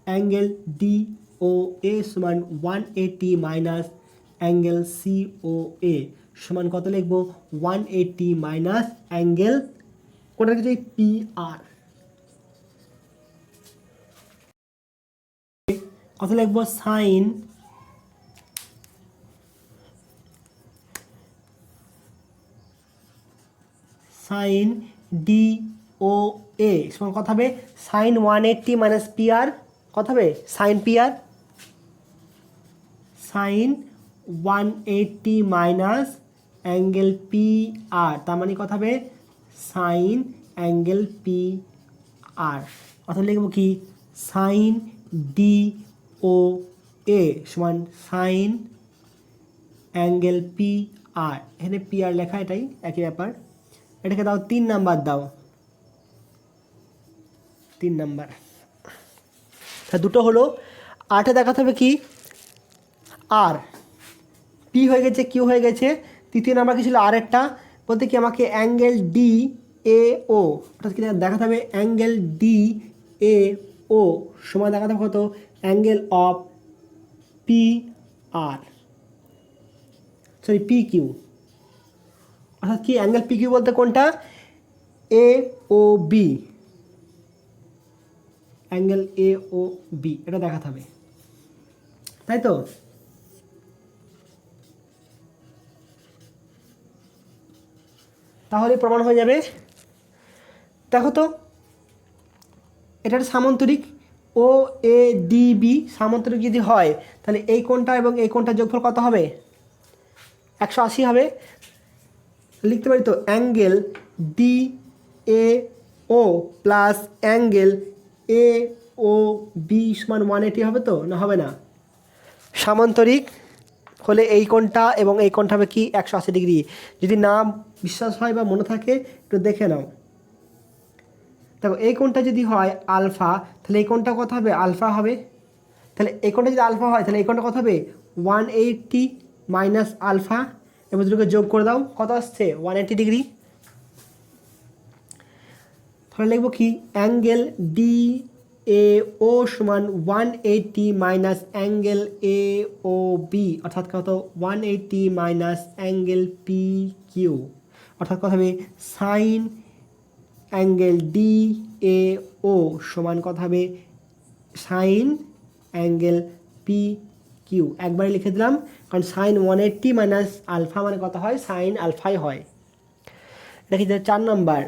অ্যাঙ্গেল ডি ও এ সমান 180 মাইনাস অ্যাঙ্গেল সি ও এ সমান কত লিখব 180 মাইনাস অ্যাঙ্গেল কোনটা কিছু পি আর কত লিখব সাইন ডি ও এ সমান কত হবে সাইন 180 মাইনাস পি আর কত হবে সাইন পি আর sign 180 minus angle P R তার মানে কত হবে সাইন অ্যাঙ্গেল পি আর অর্থাৎ লিখব কি সাইন ডি ও এ সমান সাইন অ্যাঙ্গেল পি আর এখানে পি আর লেখা এটাই একই ব্যাপার এটাকে দাও 3 নাম্বার দাও 3 নাম্বার তা দুটো হলো আটে দেখাতে হবে কি আর পি হয়ে গেছে কিউ হয়ে গেছে তৃতীয় নাম্বার কি ছিল আর একটা বলতে কি আমাকে অ্যাঙ্গেল ডি এ ও অর্থাৎ কি দেখাতে হবে অ্যাঙ্গেল ডি এ ও সমান দেখাতে হবে কত angle of P R sorry P Q অর্থাৎ কি অ্যাঙ্গেল পি কিউ বলতে কোনটা A O B angle A O B এটা দেখাতে হবে তাই তো তাহলে প্রমাণ হয়ে যাবে দেখো তো এটা একটা সামান্তরিক ও এ ডি বি সামান্তরিক যদি হয় তাহলে এই কোণটা এবং এই কোণটা যোগফল কত হবে 180 হবে লিখতে পারি তো angle D A O plus angle A O B সমান 180 হবে তো না হবে না সামান্তরিক হলে এই কোণটা এবং এই কোণটা হবে কি 180 ডিগ্রি যদি না বিশ্বাস হয় বা মনে থাকে একটু দেখে নাও দেখো এই কোণটা যদি হয় আলফা তাহলে এই কোণটা কত হবে আলফা হবে তাহলে এই কোণটা যদি আলফা হয় তাহলে এই কোণটা কত হবে 180 মাইনাস আলফা এবং দুটোকে যোগ করে দাও কত আসছে 180 ডিগ্রি তাহলে লিখব কি অ্যাঙ্গেল ডি এ ও সমান 180 minus angle A O B অর্থাৎ কত 180 মাইনাস অ্যাঙ্গেল পি কিউ অর্থাৎ কত হবে sign angle D A O সমান কত হবে সাইন অ্যাঙ্গেল পি কিউ একবারে লিখে দিলাম কারণ সাইন 180 মাইনাস আলফা মানে কত হয় সাইন আলফাই হয় এটা কি 4 নাম্বার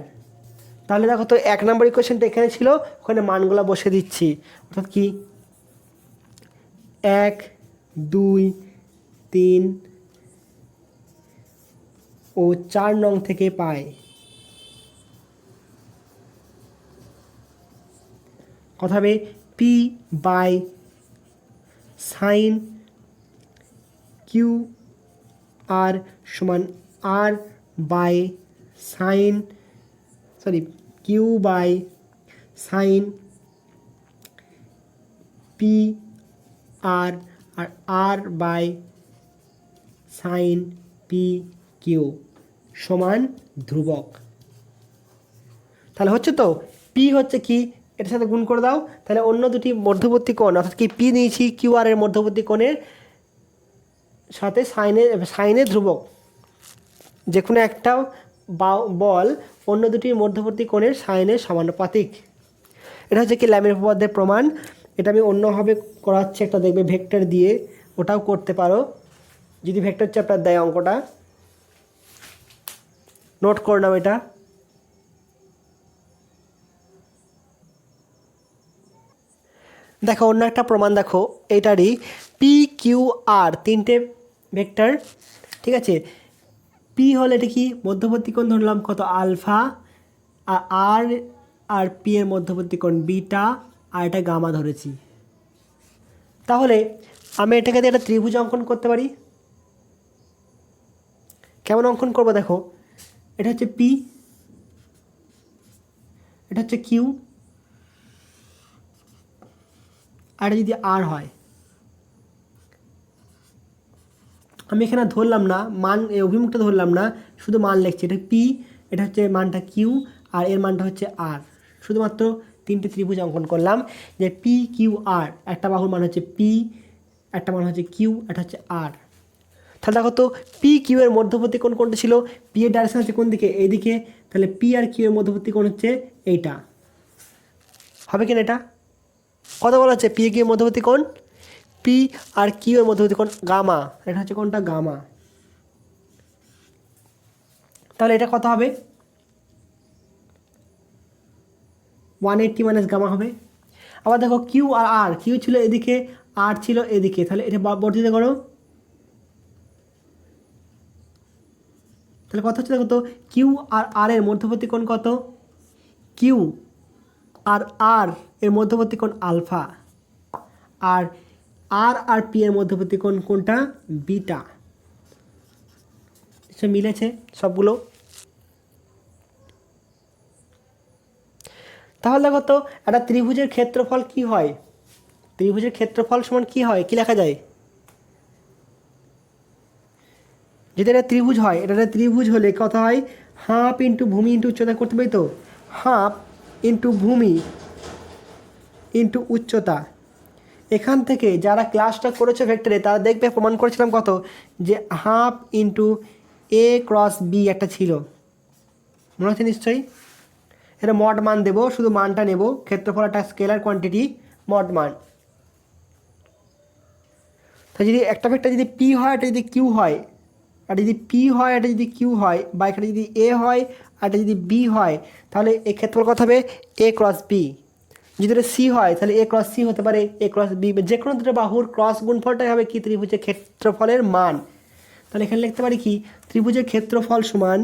তাহলে দেখো তো 1 নম্বর ইকুয়েশনটা এখানে ছিল ওখানে মানগুলো বসে দিচ্ছি অর্থাৎ কি 1 2 3 ও 4 নং থেকে পাই কথা হবে P by sine Q R সমান R by sine sorry Q by sine P R R R by sine P Q সমান ধ্রুবক তাহলে হচ্ছে তো পি হচ্ছে কি এটার সাথে গুণ করে দাও তাহলে অন্য দুটি মধ্যবর্তী কোণ অর্থাৎ কি পি নিয়েছি কিউ আর এর মধ্যবর্তী কোণের সাথে সাইনের ধ্রুবক যে কোনো একটা বল অন্য দুটির মধ্যবর্তী কোণের সাইনের সমানুপাতিক এটা হচ্ছে কি ল্যামের উপপাদ্যের প্রমাণ এটা আমি অন্যভাবে করাচ্ছি একটা দেখবে ভেক্টর দিয়ে ওটাও করতে পারো যদি ভেক্টর চ্যাপ্টার দেয় অঙ্কটা নোট করে নাও এটা দেখো অন্য একটা প্রমাণ দেখো এটারই পি কিউ আর তিনটে ভেক্টর ঠিক আছে পি হলে এটা কি মধ্যবর্তী কোণ ধরলাম কত আলফা আর আর পি এর মধ্যবর্তী কোণ বিটা আর এটা গামা ধরেছি তাহলে আমি এটাকে দিয়ে একটা ত্রিভুজ অঙ্কন করতে পারি কেমন অঙ্কন করব দেখো এটা হচ্ছে পি এটা হচ্ছে কিউ আর যদি আর হয় আমি এখানে ধরলাম না মান এই অভিমুখটা ধরলাম না শুধু মান লিখছি এটা পি এটা হচ্ছে মানটা কিউ আর এর মানটা হচ্ছে আর। শুধুমাত্র তিনটে ত্রিভুজ অঙ্কন করলাম যে পি কিউ আর, একটা বাহুর মান হচ্ছে পি, একটা মান হচ্ছে কিউ, একটা হচ্ছে আর। তাহলে দেখো তো পি কিউ এর মধ্যবর্তী কোণ কোনটা ছিল? পি এর ডাইরেকশন হচ্ছে কোন দিকে? এইদিকে। তাহলে পি আর কিউ এর মধ্যবর্তী কোণ হচ্ছে এইটা। হবে কিনা এটা? কত বলা হচ্ছে? পি কিউ এর মধ্যবর্তী কোণ, পি আর কিউ এর মধ্যবর্তী কোণ গামা। এটা হচ্ছে কোনটা? গামা। তাহলে এটা কত হবে? 180 মাইনাস গামা হবে। আবার দেখো কিউ আর আর, কিউ ছিল এদিকে, আর ছিল এদিকে, তাহলে এটা বর্ধিত করো। তাহলে কত হচ্ছে দেখো তো, কিউ আর আর এর মধ্যবর্তী কোণ কত? কিউ আর আর এর মধ্যবর্তী কোণ আলফা, আর আর আর পি এর মধ্যবর্তী কোণ কোনটা? বিটা। সে মিলেছে সবগুলো। তাহলে দেখো তো একটা ত্রিভুজের ক্ষেত্রফল কি হয়? ত্রিভুজের ক্ষেত্রফল সমান কি হয়? কি লেখা যায়? যদি এটা ত্রিভুজ হয়, এটা একটা ত্রিভুজ হলে কত হয়? হাফ ইন্টু ভূমি ইন্টু উচ্চতা করতে পারি তো, হাফ ইন্টু ভূমি ইন্টু উচ্চতা। এখান থেকে যারা ক্লাসটা করেছে ভেক্টরে তারা দেখবে প্রমাণ করেছিলাম কত, যে হাফ ইন্টু এ ক্রস বি একটা ছিল, মনে হচ্ছে নিশ্চয়ই। এটা মড মান দেবো, শুধু মানটা নেব, ক্ষেত্রফল একটা স্কেলার কোয়ান্টিটি, মড মান। তো যদি একটা ভেক্টর যদি পি হয়, এটা যদি কিউ হয়, আর যদি পি হয়, এটা যদি কিউ হয়, বা এখানে যদি এ হয় আর এটা যদি বি হয়, তাহলে এই ক্ষেত্রফল কত হবে? এ ক্রস বি। যদি এটা সি হয় তাহলে এ ক্রস সি হতে পারে, এ ক্রস বি, যে কোনো দুটো বাহুর ক্রস গুণফলটাই হবে কি? ত্রিভুজের ক্ষেত্রফলের মান। তাহলে এখানে লিখতে পারি কি? ত্রিভুজের ক্ষেত্রফল সমান,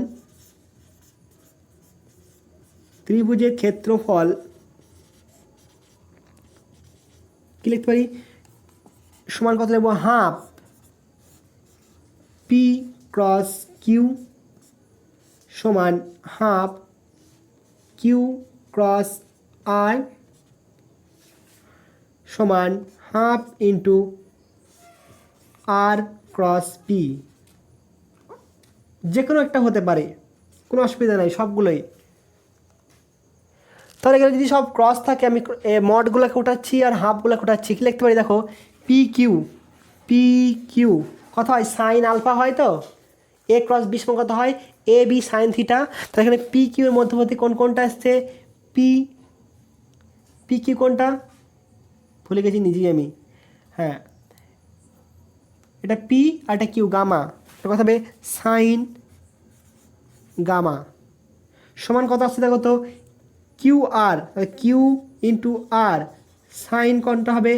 ত্রিভুজের ক্ষেত্রফল কি লিখতে পারি? সমান কত লিখবো? হাফ পি ক্রস কিউ সমান হাফ কিউ ক্রস আর সমান হাফ ইন্টু আর ক্রস পি। যে কোনো একটা হতে পারে, কোনো অসুবিধা নাই, সবগুলোই। তাহলে এখানে যদি সব ক্রস থাকে, আমি মডগুলোকে উঠাচ্ছি আর হাফগুলোকে উঠাচ্ছি, কী লিখতে পারি দেখো? পি কিউ, পি কিউ কত হয়? সাইন আলফা হয় তো। এ ক্রস বি সমান কত হয়? A B sine theta. তাহলে এখানে পি কিউ এর মধ্যবর্তী কোনটা আসছে? পি, পি কিউ কোনটা? ভুলে গেছি নিজেই আমি। হ্যাঁ, এটা পি আর এটা কিউ, গামা। এটা কথা হবে সাইন গামা সমান কত আসছে দেখো তো? কিউ আর, কিউ ইন্টু আর, সাইন কোনটা হবে?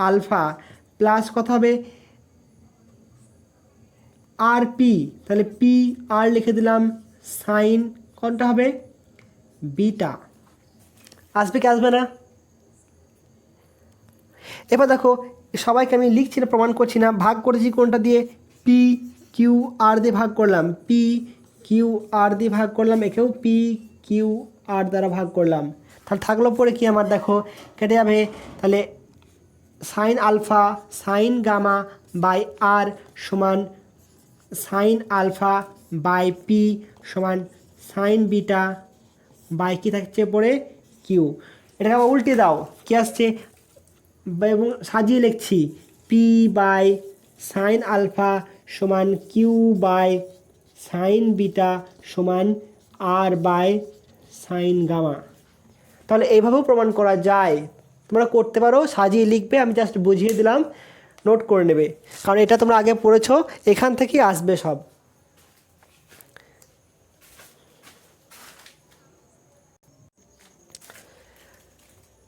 আলফা, প্লাস কত হবে? আর পি, তাহলে পি আর লিখে দিলাম, সাইন কোনটা হবে? বিটা। আসবে কি আসবে না? এবার দেখো সবাইকে আমি লিখছি না, প্রমাণ করছি না, ভাগ করেছি কোনটা দিয়ে? পি কিউ আর দিয়ে ভাগ করলাম, পি কিউ আর দিয়ে ভাগ করলাম, একেও পি কিউ আর দ্বারা ভাগ করলাম। তাহলে থাকলো পরে কি আমার? দেখো কেটে যাবে। তাহলে sine alpha sine gamma by R সমান সাইন আলফা বাই পি সমান সাইন বিটা বাই কি থাকছে পরে? কিউ। এটাকে আবার উল্টে দাও, কি আসছে? এবং সাজিয়ে লিখছি, পি বাই সাইন আলফা সমান কিউ বাই সাইন বিটা সমান আর বাই সাইন গামা। তাহলে এইভাবেও প্রমাণ করা যায়, তোমরা করতে পারো, সাজিয়ে লিখবে, আমি জাস্ট বুঝিয়ে দিলাম, নোট করে নেবে, কারণ এটা তোমরা আগে পড়েছো, এখান থেকেই আসবে সব।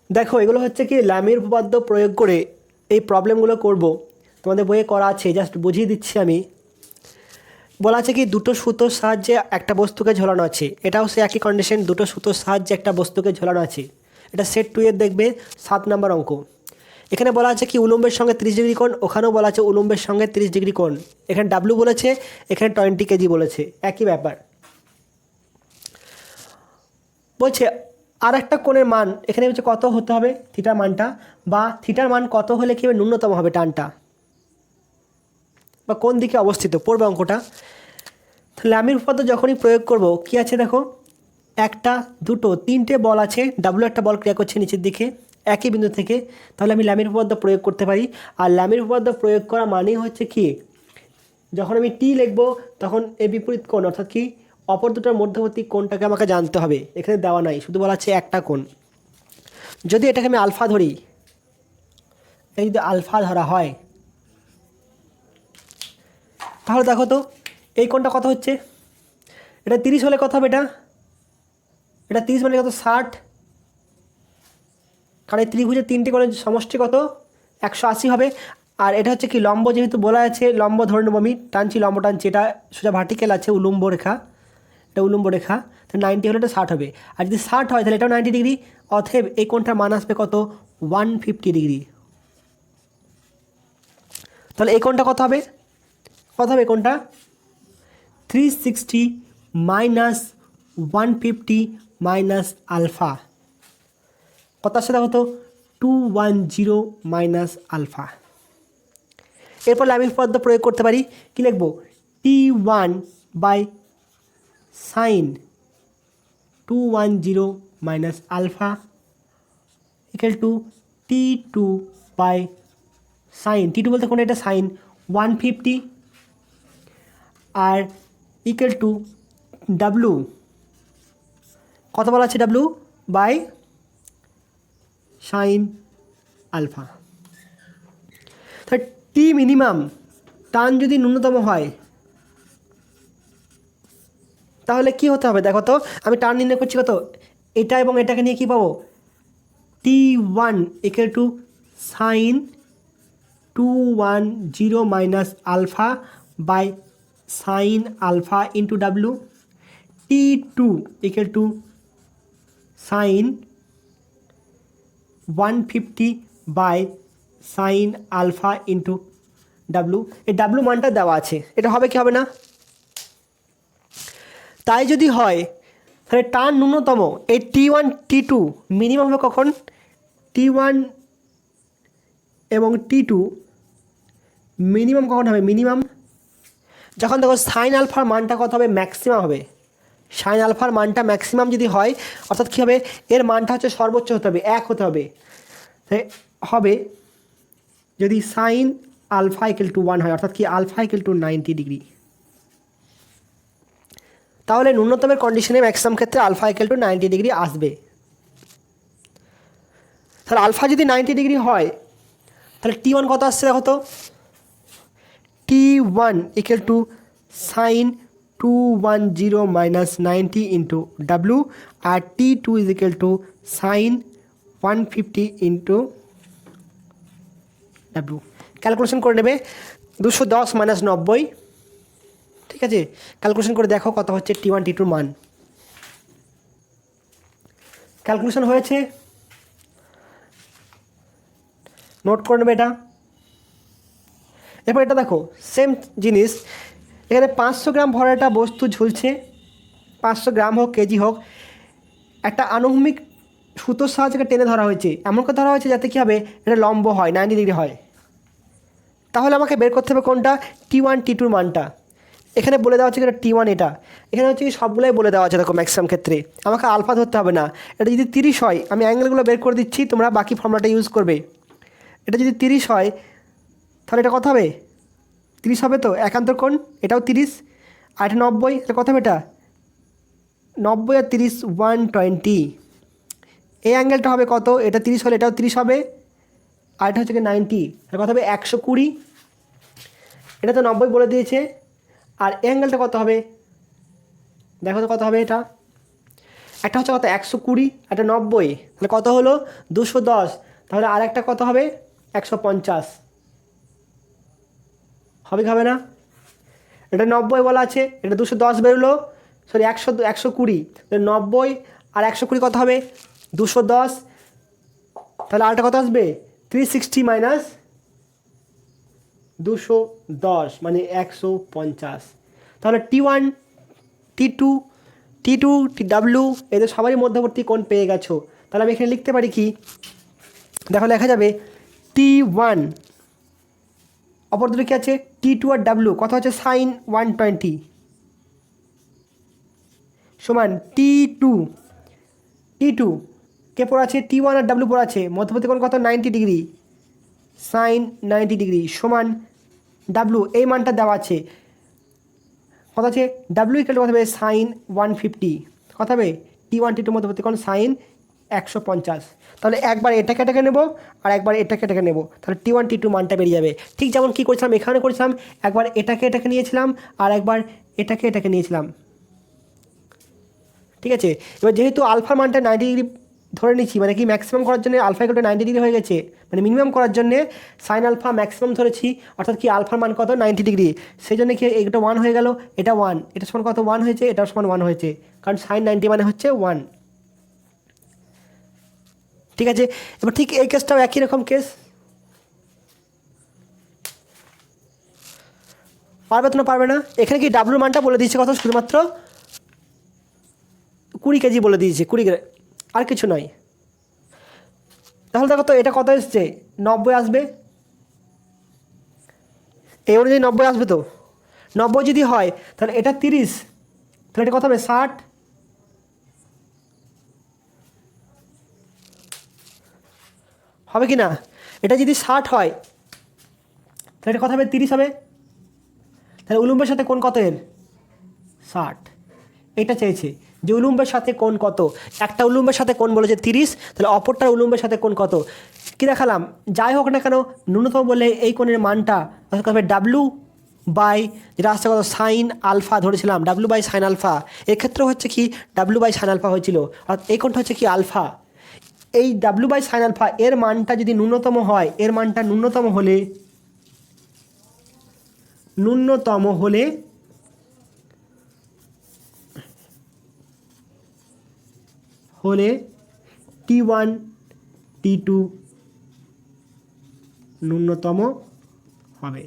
দেখো এগুলো হচ্ছে কি ল্যামির উপপাদ্য প্রয়োগ করে এই প্রবলেমগুলো করব, তোমাদের বইয়ে করা আছে, জাস্ট বুঝিয়ে দিচ্ছি আমি। বলা আছে কি দুটো সুতোর সাহায্যে একটা বস্তুকে ঝোলানো আছে, এটাও সে একই কন্ডিশন, দুটো সুতোর সাহায্যে একটা বস্তুকে ঝোলানো আছে। এটা সেট 2 এর দেখবে 7 নম্বর অঙ্ক। এখানে বলা আছে কি উলম্বের সঙ্গে 30 ডিগ্রি কোণ, ওখানেও বলা আছে উলম্বের সঙ্গে 30 ডিগ্রি কোণ। এখানে ডাব্লু বলেছে, এখানে 20 কেজি বলেছে, একই ব্যাপার। বলছে আর একটা কোণের মান এখানে হচ্ছে কত হতে হবে? থিটার মানটা, বা থিটার মান কত হলে কি হবে? ন্যূনতম হবে টানটা, বা কোন দিকে অবস্থিত পড়বে অঙ্কটা। তাহলে আমি উপপাদ্য যখনই প্রয়োগ করব কি আছে দেখো, একটা দুটো তিনটে বল আছে, ডাব্লু একটা বল ক্রিয়া করছে নিচের দিকে একই বিন্দু থেকে, তাহলে আমি ল্যামের উপপাদ্য প্রয়োগ করতে পারি। আর ল্যামের উপপাদ্য প্রয়োগ করা মানেই হচ্ছে কি, যখন আমি টি লিখবো তখন এই বিপরীত কোণ অর্থাৎ কি অপর দুটোর মধ্যবর্তী কোণটাকে আমাকে জানতে হবে। এখানে দেওয়া নাই, শুধু বলা আছে একটা কোণ। যদি এটাকে আমি আলফা ধরি, এই যদি আলফা ধরা হয়, তাহলে দেখো তো এই কোণটা কত হচ্ছে, এটা 30 হলে কত হবে, এটা 30 মানে কত 60, কারণ এই ত্রিভুজের তিনটে কোণের সমষ্টি কত 180 হবে। আর এটা হচ্ছে কি লম্ব, যেহেতু বলা আছে লম্ব ধরে নেবো আমি, টানছি লম্ব টানছি, এটা সোজা ভার্টিক্যাল আছে উলম্ব রেখা, এটা উলম্ব রেখা, তো 90 হলে এটা 60 হবে। আর যদি 60 হয় তাহলে এটাও 90 ডিগ্রি, অতএব এই কোণটার মান আসবে কত 150 ডিগ্রি। তাহলে এই কোণটা কত হবে, এই কোণটা 360 মাইনাস 150 মাইনাস আলফা, কত আসছে দেখো তো 210 মাইনাস আলফা। এরপর আমি উপপাদ্য প্রয়োগ করতে পারি, কি লিখব, T1 by sine 210 minus alpha equal to T2 by sine, T2 বলতে কোন এটা সাইন 150 আর ইকুয়াল টু ডাব্লু, কত বলা আছে W by sine alpha. T minimum টান যদি ন্যূনতম হয় তাহলে কি হতে হবে দেখো তো, আমি টান নির্ণয় করছি কত, এটা এবং এটাকে নিয়ে কি পাবো, T1 equal to sine 210 minus alpha by sine alpha into W, T2 equal to sine 150 by sine alpha into W. এই ডাব্লু মানটা দেওয়া আছে, এটা হবে কি হবে না, তাই যদি হয় তাহলে টান ন্যূনতম এই T1 T2 মিনিমাম হবে কখন, T1 এবং T2 মিনিমাম কখন হবে, মিনিমাম যখন দেখো সাইন আলফার মানটা কত হবে, ম্যাক্সিমাম হবে। সাইন আলফার মানটা ম্যাক্সিমাম যদি হয় অর্থাৎ কী হবে, এর মানটা হচ্ছে সর্বোচ্চ হতে হবে, 1 হতে হবে, হবে যদি সাইন আলফা ইকুয়াল টু 1 হয়, অর্থাৎ কি আলফা ইকুয়াল টু 90 ডিগ্রি, তাহলে ন্যূনতমের কন্ডিশনে ম্যাক্সিমাম ক্ষেত্রে আলফা ইকুয়াল টু 90 ডিগ্রি আসবে। তাহলে আলফা যদি 90 ডিগ্রি হয় তাহলে T1 কত আসছে দেখো তো, T1 equal to sine 210 minus 90 into W, আর T2 is equal to sine 150 into W. Calculation করে নেবে, 210 মাইনাস 90, ঠিক আছে, ক্যালকুলেশন করে দেখো কত হচ্ছে T1 T2 মান। ক্যালকুলেশন হয়েছে, নোট করে নেবে এটা। এরপর এটা দেখো সেম জিনিস, এখানে 500 গ্রাম ভরা একটা বস্তু ঝুলছে, 500 গ্রাম হোক কেজি হোক, একটা আনুভূমিক সুতোর সাহায্যে টেনে ধরা হয়েছে, এমন করে ধরা হয়েছে যাতে কী হবে, এটা লম্ব হয় 90 ডিগ্রি হয়। তাহলে আমাকে বের করতে হবে কোনটা, T1 T2 মানটা। এখানে বলে দেওয়া হচ্ছে এটা T1, এটা এখানে হচ্ছে সবগুলোই বলে দেওয়া আছে দেখো ম্যাক্সিমাম ক্ষেত্রে, আমাকে আলফা ধরতে হবে না। এটা যদি 30 হয়, আমি অ্যাঙ্গেলগুলো বের করে দিচ্ছি, তোমরা বাকি ফর্মুলাটা ইউজ করবে। এটা যদি 30 হয় তাহলে এটা কত হবে, 30 হবে তো, একান্তর কোণ এটাও 30, আর এটা 90, তাহলে কত হবে, এটা 90 আর 30 120, এই অ্যাঙ্গেলটা হবে কত, এটা 30 হলে এটাও 30 হবে, আর এটা হচ্ছে 90, তাহলে কত হবে 120, এটা তো 90 বলে দিয়েছে। আর অ্যাঙ্গেলটা কত হবে দেখো তো কত হবে, এটা একটা হচ্ছে কত 120, একটা 90, তাহলে কত হলো 210, তাহলে আর একটা কত হবে 150, হবে কি হবে না, এটা 90 বলা আছে, এটা 210 বেরোলো, সরি 120, তাহলে 90 আর 120 কত হবে 210, তাহলে আরটা কত আসবে 360 মাইনাস 210 মানে 150। তাহলে T1 T2 T2 TW এদের সবারই মধ্যবর্তী কোণ পেয়ে গেছো। তাহলে আমি এখানে লিখতে পারি কি, দেখো লেখা যাবে T1, অপর দুটো কি আছে T2 আর W, কত হচ্ছে সাইন 120 সমান টি টু কে পড়ে আছে T1 আর W পড়ে আছে, মধ্যবর্তী কোণ কত 90 ডিগ্রি, সাইন 90 ডিগ্রি সমান W, এই মানটা দেওয়া আছে কত আছে W ইকুয়াল টু কত হবে সাইন 150, কত হবে T1 T2 মধ্যবর্তী কোণ সাইন 150। তাহলে একবার এটাকে নেব আর একবার এটাকে নেব, তাহলে T1 T2 মানটা বেরিয়ে যাবে। ঠিক যেমন কী করেছিলাম এখানে করেছিলাম, একবার এটাকে নিয়েছিলাম আর একবার এটাকে নিয়েছিলাম, ঠিক আছে। এবার যেহেতু আলফার মানটা 90 ডিগ্রি ধরে নিচ্ছি, মানে কি ম্যাক্সিমাম করার জন্য আলফা ইকুয়াল টু 90 ডিগ্রি হয়ে গেছে, মানে মিনিমাম করার জন্য সাইন আলফা ম্যাক্সিমাম ধরেছি, অর্থাৎ কি আলফার মান কত 90 ডিগ্রি, সেই জন্য কি এটা 1 হয়ে গেল, এটা 1, এটা সমান কত 1 হয়েছে, এটা সমান 1 হয়েছে, কারণ সাইন 90 মানে হচ্ছে 1, ঠিক আছে। এবার ঠিক এই কেসটাও একই রকম কেস, পারবে তো না পারবে না, এখানে কি ডাব্লুর মানটা বলে দিয়েছে কত, শুধুমাত্র 20 কেজি বলে দিয়েছে, 20 গ্রাম, আর কিছু নয়। তাহলে দেখো তো এটা কত এসছে 90 আসবে, এই অনুযায়ী 90 আসবে, তো 90 যদি হয় তাহলে এটা 30, তাহলে এটা কত হবে 60, হবে কি না, এটা যদি 60 হয় তাহলে এটা কত হবে 30 হবে, তাহলে উলম্বের সাথে কোণ কত এর 60, এটা চেয়েছে যে উলম্বের সাথে কোণ কত, একটা উলম্বের সাথে কোণ বলেছে 30, তাহলে অপরটার উলম্বের সাথে কোণ কত, কি দেখালাম, যাই হোক না কেন ন্যূনতম বলে এই কোণের মানটা হবে ডাব্লু বাই, যেটা আসছে কত সাইন আলফা ধরেছিলাম, ডাব্লু বাই সাইন আলফা, এক্ষেত্রে হচ্ছে কি ডাব্লু বাই সাইন আলফা হয়েছিল, অর্থাৎ এই কোণটা হচ্ছে কি আলফা, এই ডাব্লু বাই সাইন আলফা এর মানটা যদি ন্যূনতম হয়, এর মানটা ন্যূনতম হলে T1 T2 ন্যূনতম হবে,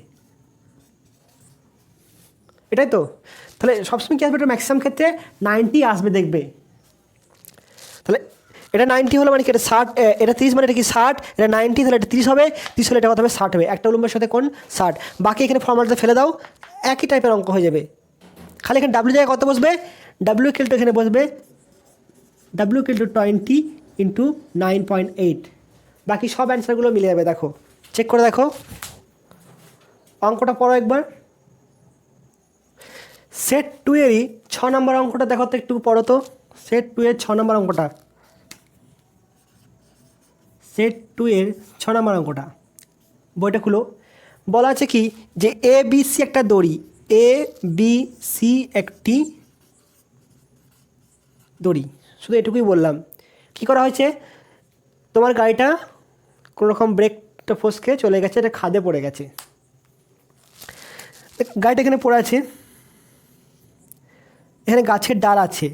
এটাই তো। তাহলে সবসময় কী আসবে, এটা ম্যাক্সিমাম ক্ষেত্রে 90 আসবে, দেখবে। তাহলে এটা 90 হলো মানে কি এটা 60, এটা 30 মানে এটা কি 60, এটা 90, তাহলে এটা 30 হবে, 30 হলে এটা কত হবে 60 হবে, একটা উলম্বের সাথে কোণ 60, বাকি এখানে ফর্মুলাটা ফেলে দাও, একই টাইপের অঙ্ক হয়ে যাবে, খালি এখানে ডাব্লিউ জায়গায় কত বসবে, ডাব্লিউ ইকুয়াল টু এখানে বসবে ডাব্লিউ ইকুয়াল টু 20 ইন্টু 9.8, বাকি সব অ্যান্সারগুলো মিলে যাবে, দেখো চেক করে দেখো, অঙ্কটা পড়ো একবার, সেট 2 এরই 6 নম্বর অঙ্কটা দেখো তো একটু পড়ো তো, সেট 2 এর 6 নম্বর অঙ্কটা, সেট 2 এর 6 নম্বর অঙ্কটা, বইটা খুলো। বলা আছে কি যে এ বি সি একটা দড়ি, এ বি সি একটি দড়ি, শুধু এটুকুই বললাম। কি করা হয়েছে, তোমার গাড়িটা কোনোরকম ব্রেকটা ফসকে চলে গেছে, এটা খাদে পড়ে গেছে, গাড়িটা এখানে পড়ে আছে, এখানে গাছের ডাল আছে,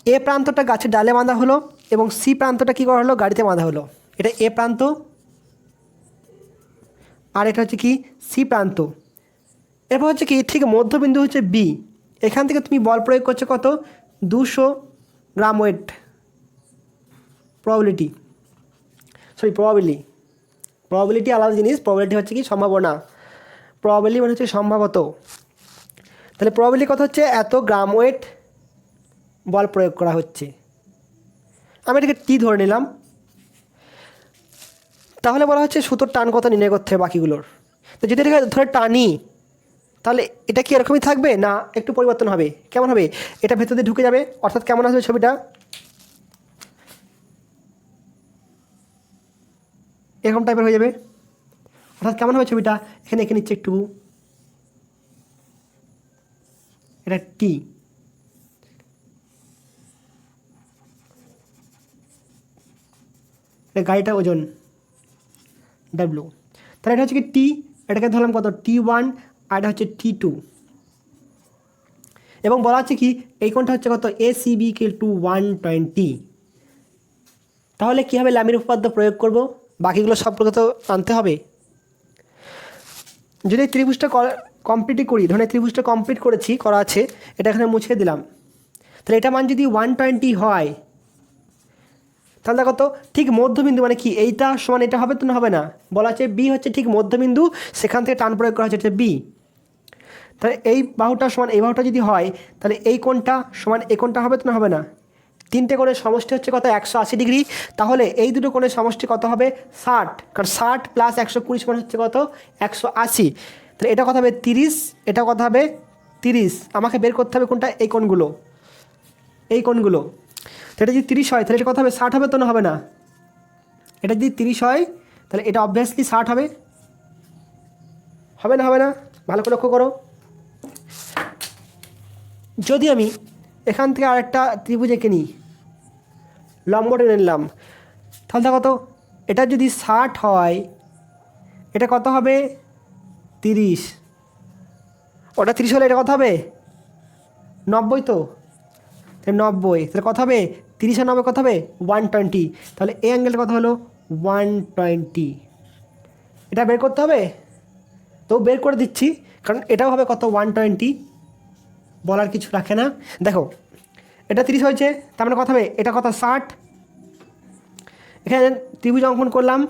এ প্রান্তটা গাছের ডালে বাঁধা হলো এবং সি প্রান্তটা কী করা হলো গাড়িতে বাঁধা হলো, এটা এ প্রান্ত আর এটা হচ্ছে কি সি প্রান্ত। এরপর হচ্ছে কি ঠিক মধ্যবিন্দু হচ্ছে বি, এখান থেকে তুমি বল প্রয়োগ করছো কত 200 গ্রাম ওয়েট, প্রবাবিলিটি আলাদা জিনিস, প্রবাবিলিটি হচ্ছে কি সম্ভাবনা, প্রবাবিলিটি মানে হচ্ছে সম্ভবত, তাহলে প্রবাবিলিটি কত হচ্ছে এত গ্রাম ওয়েট বল প্রয়োগ করা হচ্ছে, আমি এটাকে টি ধরে নিলাম। তাহলে বলা হচ্ছে সুতোর টান কত নির্ণয় করতে হবে বাকিগুলোর, তো যদি এটাকে ধরে টানি তাহলে এটা কি এরকমই থাকবে না একটু পরিবর্তন হবে, কেমন হবে, এটা ভেতর দিয়ে ঢুকে যাবে, অর্থাৎ কেমন আসবে ছবিটা এরকম টাইপের হয়ে যাবে, অর্থাৎ কেমন হবে ছবিটা, এখানে এখানে নিচ্ছে একটু, এটা টি, এটা গাড়িটার ওজন ডাব্লু, তাহলে এটা হচ্ছে কি টি, এটাকে ধরলাম কত T1 আর এটা হচ্ছে T2, এবং বলা হচ্ছে কি এই কোণটা হচ্ছে কত ACB ইকুয়াল টু 120, তাহলে কী হবে লামির উপপাদ্য প্রয়োগ করব, বাকিগুলো সব তো আনতে হবে। যদি ত্রিভুজটা কমপ্লিটই করি, ধরুন ত্রিভুজটা কমপ্লিট করা আছে, এটা এখানে মুছে দিলাম, তাহলে এটা মান যদি 120 হয় তাহলে দেখো তো ঠিক মধ্যবিন্দু মানে কি এইটা সমান এটা হবে তো না হবে না, বলা আছে বি হচ্ছে ঠিক মধ্যবিন্দু, সেখান থেকে টান প্রয়োগ করা হচ্ছে বি, তাহলে এই বাহুটা সমান এই বাহুটা যদি হয় তাহলে এই কোণটা সমান এই কোণটা হবে তো না হবে না? তিনটে কোণের সমষ্টি হচ্ছে কত 180 ডিগ্রি, তাহলে এই দুটো কোণের সমষ্টি কত হবে 60, কারণ 60 প্লাস 120 সমান হচ্ছে কত 180। তাহলে এটা কত হবে 30, এটা কত হবে 30। আমাকে বের করতে হবে কোনটা এই কোণগুলো, এই কোণগুলো। তো এটা যদি 30 হয় তাহলে এটা কত হবে 60 হবে তো না হবে না? এটা যদি 30 হয় তাহলে এটা অবভিয়াসলি 60 হবে, হবে না হবে না? ভালো করে লক্ষ্য করো। যদি আমি এখান থেকে আরেকটা ত্রিভুজ এঁকে নিই, লম্ব টেনে নিলাম, তাহলে কত, এটা যদি 60 হয় এটা কত হবে 30, ওটা 30 হলে এটা কত হবে 90, তো 90, তাহলে কত হবে 30 আর 90 কত হবে 120, তাহলে এই অ্যাঙ্গেলটা কত হলো 120। এটা বের করতে হবে, তো বের করে দিচ্ছি, কারণ এটাও হবে কত 120, বলার কিছু রাখে না। দেখো এটা 30 হয়েছে, তার মানে কত হবে এটা কত 60, এখানে ত্রিভুজ অঙ্কন করলাম,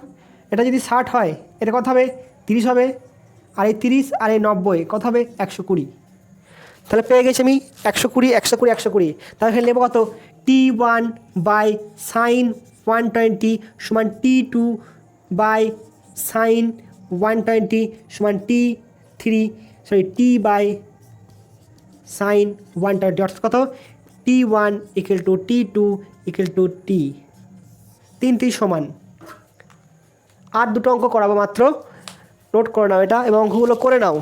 এটা যদি 60 হয় এটা কত হবে 30 হবে, আর এই 30 আর এই 90 কত হবে 120। তাহলে পেয়ে গেছি আমি 120 120 120। তাহলে এখানে নেবো কত T1 বাই সাইন 120 সমান T2 বাই সাইন 120 সমান T3 T বাই সাইন 120, অর্থাৎ কত T1 equal to T2 equal two T, তিনটি সমান। আর দুটো অঙ্ক করাবো মাত্র, নোট করে নাও এটা এবং অঙ্কগুলো করে নাও।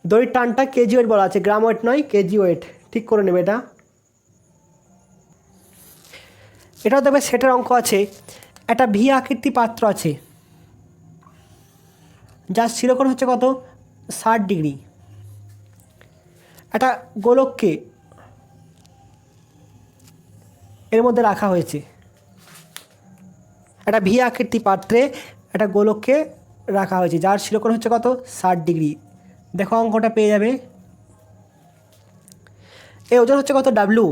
দড়ির টানটা কেজি ওয়েট বলা আছে, গ্রাম ওয়েট নয়, কেজি ওয়েট, ঠিক করে নেবে এটা। এটাও দেখবে সেটের অঙ্ক আছে, একটা ভি আকৃতি পাত্র আছে যার শিরোকোণ হচ্ছে কত 60 ডিগ্রি, একটা গোলককে এর মধ্যে রাখা হয়েছে, একটা ভি আকৃতি পাত্রে একটা গোলককে রাখা হয়েছে যার শিরোকোণ হচ্ছে কত 60 ডিগ্রি। দেখো অঙ্কটা পেয়ে যাবে। এই ওজন হচ্ছে কত ডাব্লু,